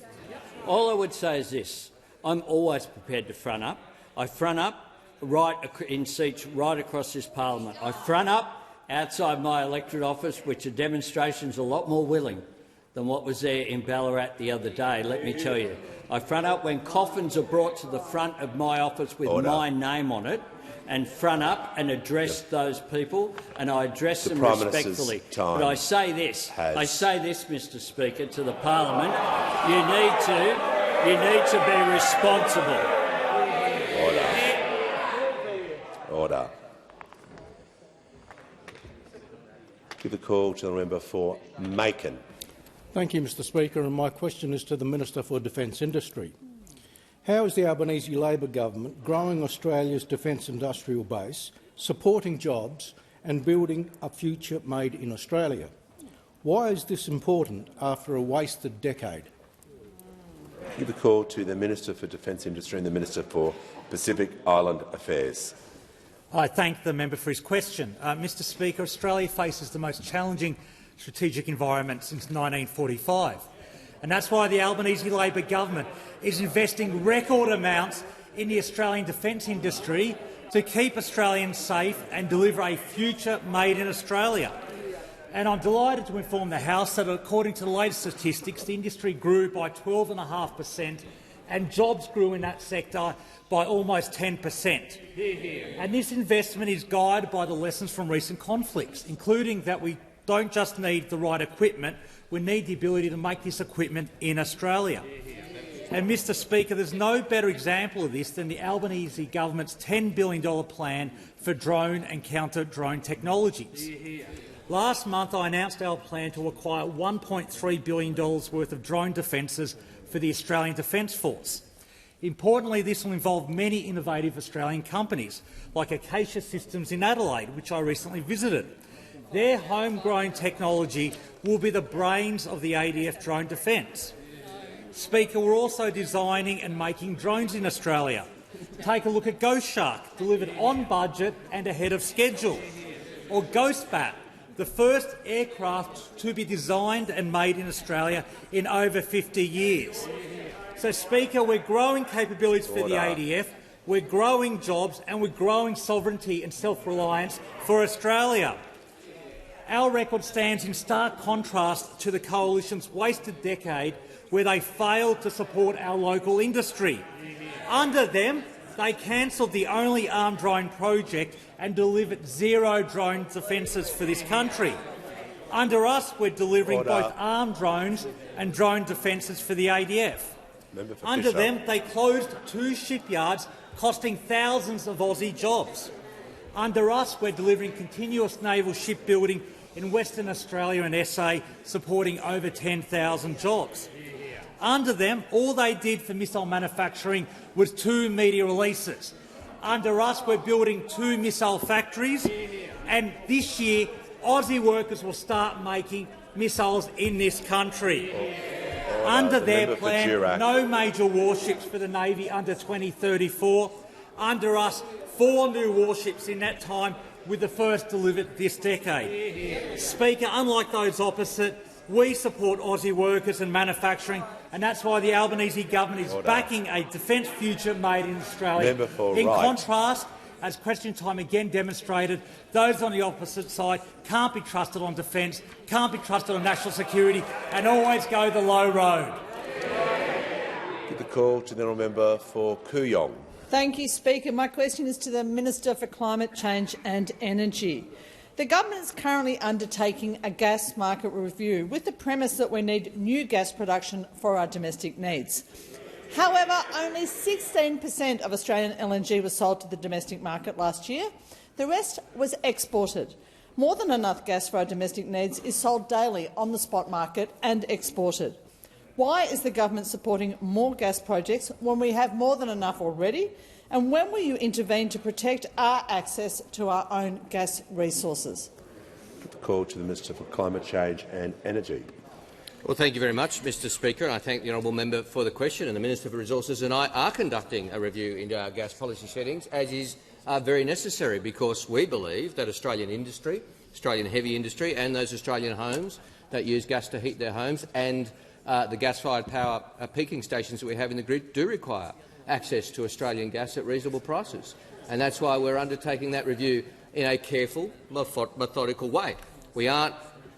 All I would say is this. I'm always prepared to front up. I front up in seats right across this parliament. I front up outside my electorate office, which a demonstration's a lot more willing than what was there in Ballarat the other day, let me tell you. I front up when coffins are brought to the front of my office with my name on it, and front up and address those people, and I address them respectfully. But I say this, Mr. Speaker, to the parliament: you need to be responsible. Order. Give the call to the member for Macon. Thank you, Mr. Speaker, and my question is to the Minister for Defence Industry. How is the Albanese Labor government growing Australia's defence industrial base, supporting jobs and building a future made in Australia? Why is this important after a wasted decade? Give the call to the Minister for Defence Industry and the Minister for Pacific Island Affairs. I thank the member for his question. Mr. Speaker, Australia faces the most challenging strategic environment since 1945. And that's why the Albanese Labor government is investing record amounts in the Australian defence industry to keep Australians safe and deliver a future made in Australia. And I'm delighted to inform the House that, according to the latest statistics, the industry grew by 12.5% and jobs grew in that sector by almost 10%. And this investment is guided by the lessons from recent conflicts, including that we don't just need the right equipment, we need the ability to make this equipment in Australia. And, Mr. Speaker, there's no better example of this than the Albanese government's $10 billion plan for drone and counter-drone technologies. Last month I announced our plan to acquire $1.3 billion worth of drone defences for the Australian Defence Force. Importantly, this will involve many innovative Australian companies, like Acacia Systems in Adelaide, which I recently visited. Their homegrown technology will be the brains of the ADF drone defence. Speaker, we're also designing and making drones in Australia. Take a look at Ghost Shark, delivered on budget and ahead of schedule. Or Ghost Bat, the first aircraft to be designed and made in Australia in over 50 years. So, Speaker, we're growing capabilities for the ADF, we're growing jobs and we're growing sovereignty and self-reliance for Australia. Our record stands in stark contrast to the Coalition's wasted decade where they failed to support our local industry. Under them, they cancelled the only armed drone project and delivered 0 drone defences for this country. Under us, we're delivering both armed drones and drone defences for the ADF. Under them, they closed 2 shipyards, costing thousands of Aussie jobs. Under us, we're delivering continuous naval shipbuilding in Western Australia and SA, supporting over 10,000 jobs. Under them, all they did for missile manufacturing was 2 media releases. Under us, we're building 2 missile factories, and this year, Aussie workers will start making missiles in this country. Under their plan, no major warships for the Navy under 2034. Under us, 4 new warships in that time, with the first delivered this decade. Speaker, unlike those opposite, we support Aussie workers and manufacturing, and that's why the Albanese government is backing a defence future made in Australia. In contrast, as question time again demonstrated, those on the opposite side can't be trusted on defence, can't be trusted on national security, and always go the low road. Give the call to the honourable member for Kooyong. Thank you, Speaker. My question is to the Minister for Climate Change and Energy. The government is currently undertaking a gas market review with the premise that we need new gas production for our domestic needs. However, only 16% of Australian LNG was sold to the domestic market last year. The rest was exported. More than enough gas for our domestic needs is sold daily on the spot market and exported. Why is the government supporting more gas projects when we have more than enough already? And when will you intervene to protect our access to our own gas resources? Put the call to the Minister for Climate Change and Energy. Well, thank you very much, Mr Speaker. I thank the honourable member for the question. And the Minister for Resources and I are conducting a review into our gas policy settings, as is very necessary, because we believe that Australian industry, Australian heavy industry, and those Australian homes that use gas to heat their homes and the gas-fired power peaking stations that we have in the grid do require access to Australian gas at reasonable prices. And that's why we're undertaking that review in a careful, methodical way. We aren't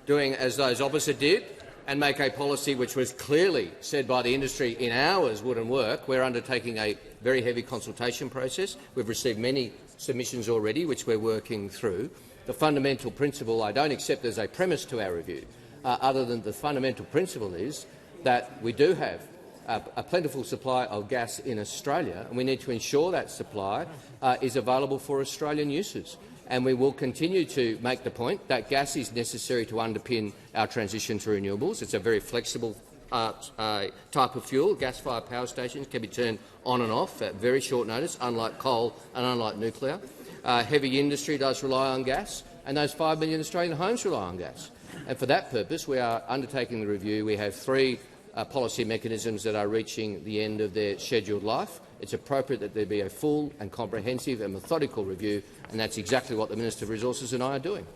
doing as those opposite did and make a policy which was clearly said by the industry in hours wouldn't work. We're undertaking a very heavy consultation process. We've received many submissions already, which we're working through. The fundamental principle I don't accept as a premise to our review, other than the fundamental principle is that we do have a plentiful supply of gas in Australia, and we need to ensure that supply is available for Australian uses. And we will continue to make the point that gas is necessary to underpin our transition to renewables. It's a very flexible type of fuel. Gas-fired power stations can be turned on and off at very short notice, unlike coal and unlike nuclear. Heavy industry does rely on gas, and those 5 million Australian homes rely on gas. And for that purpose, we are undertaking the review. We have 3 policy mechanisms that are reaching the end of their scheduled life. It's appropriate that there be a full and comprehensive and methodical review, and that's exactly what the Minister for Resources and I are doing.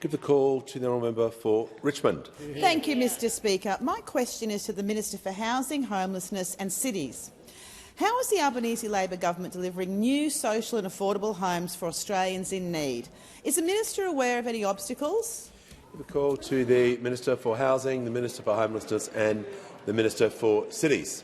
Give the call to the honourable member for Richmond. Thank you, Mr Speaker. My question is to the Minister for Housing, Homelessness and Cities. How is the Albanese Labor government delivering new social and affordable homes for Australians in need? Is the minister aware of any obstacles? Give the call to the Minister for Housing, the Minister for Homelessness and the Minister for Cities.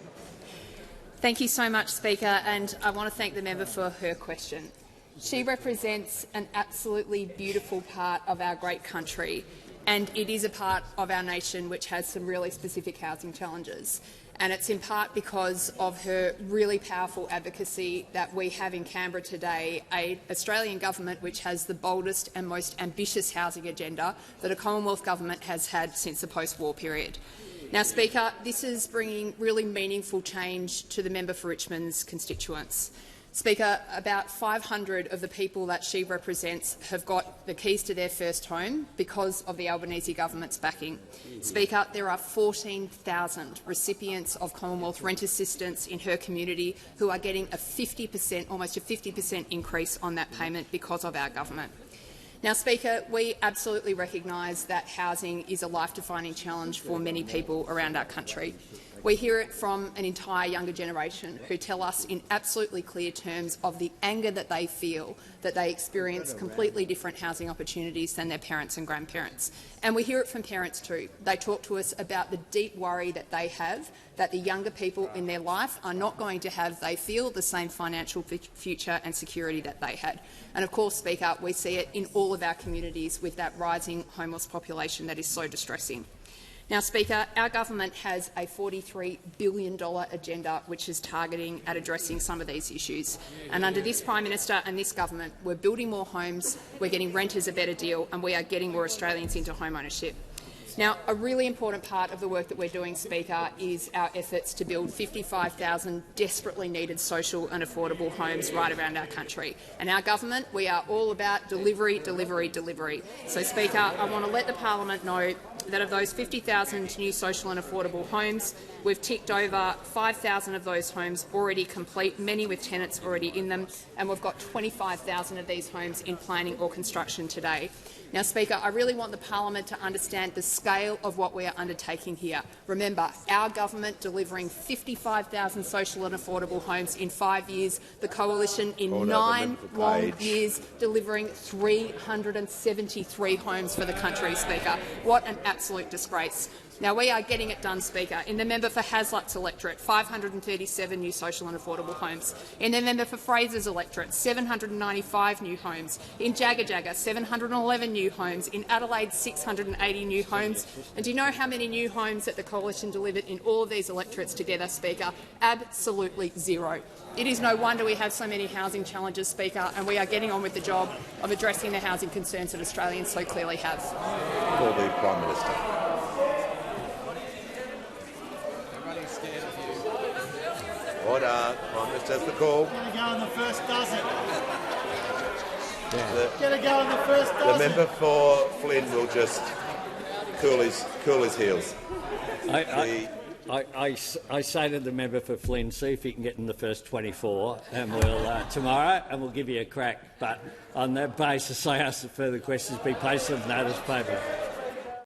Thank you so much, Speaker, and I want to thank the member for her question. She represents an absolutely beautiful part of our great country, and it is a part of our nation which has some really specific housing challenges. And it's in part because of her really powerful advocacy that we have in Canberra today, an Australian government which has the boldest and most ambitious housing agenda that a Commonwealth government has had since the post-war period. Now, Speaker, this is bringing really meaningful change to the member for Richmond's constituents. Speaker, about 500 of the people that she represents have got the keys to their first home because of the Albanese government's backing. Speaker, there are 14,000 recipients of Commonwealth rent assistance in her community who are getting almost a 50% increase on that payment because of our government. Now, Speaker, we absolutely recognise that housing is a life-defining challenge for many people around our country. We hear it from an entire younger generation who tell us in absolutely clear terms of the anger that they feel that they experience completely different housing opportunities than their parents and grandparents. And we hear it from parents too. They talk to us about the deep worry that they have that the younger people in their life are not going to have, they feel, the same financial future and security that they had. And of course, Speaker, we see it in all of our communities with that rising homeless population that is so distressing. Now, Speaker, our government has a $43 billion agenda which is targeting at addressing some of these issues. And under this Prime Minister and this government, we're building more homes, we're getting renters a better deal, and we are getting more Australians into home ownership. Now, a really important part of the work that we're doing, Speaker, is our efforts to build 55,000 desperately needed social and affordable homes right around our country. And our government, we are all about delivery, delivery, delivery. So, Speaker, I want to let the parliament know that of those 50,000 new social and affordable homes, we've ticked over 5,000 of those homes already complete, many with tenants already in them, and we've got 25,000 of these homes in planning or construction today. Now, Speaker, I really want the parliament to understand the scale of what we are undertaking here. Remember, our government delivering 55,000 social and affordable homes in 5 years, the coalition in 9 long years delivering 373 homes for the country, Speaker. What an absolute disgrace. Now, we are getting it done, Speaker. In the member for Haslett's electorate, 537 new social and affordable homes. In the member for Fraser's electorate, 795 new homes. In Jagga, 711 new homes. In Adelaide, 680 new homes. And do you know how many new homes that the coalition delivered in all of these electorates together, Speaker? Absolutely zero. It is no wonder we have so many housing challenges, Speaker, and we are getting on with the job of addressing the housing concerns that Australians so clearly have. For the Prime Minister. Order. Prime Minister has the call. Get a go in the first dozen. Get a go in the first dozen. The member for Flynn will just cool his heels. I say to the member for Flynn, see if he can get in the first 24, and we'll tomorrow, and we'll give you a crack. But on that basis, I ask that further questions be placed on the notice paper.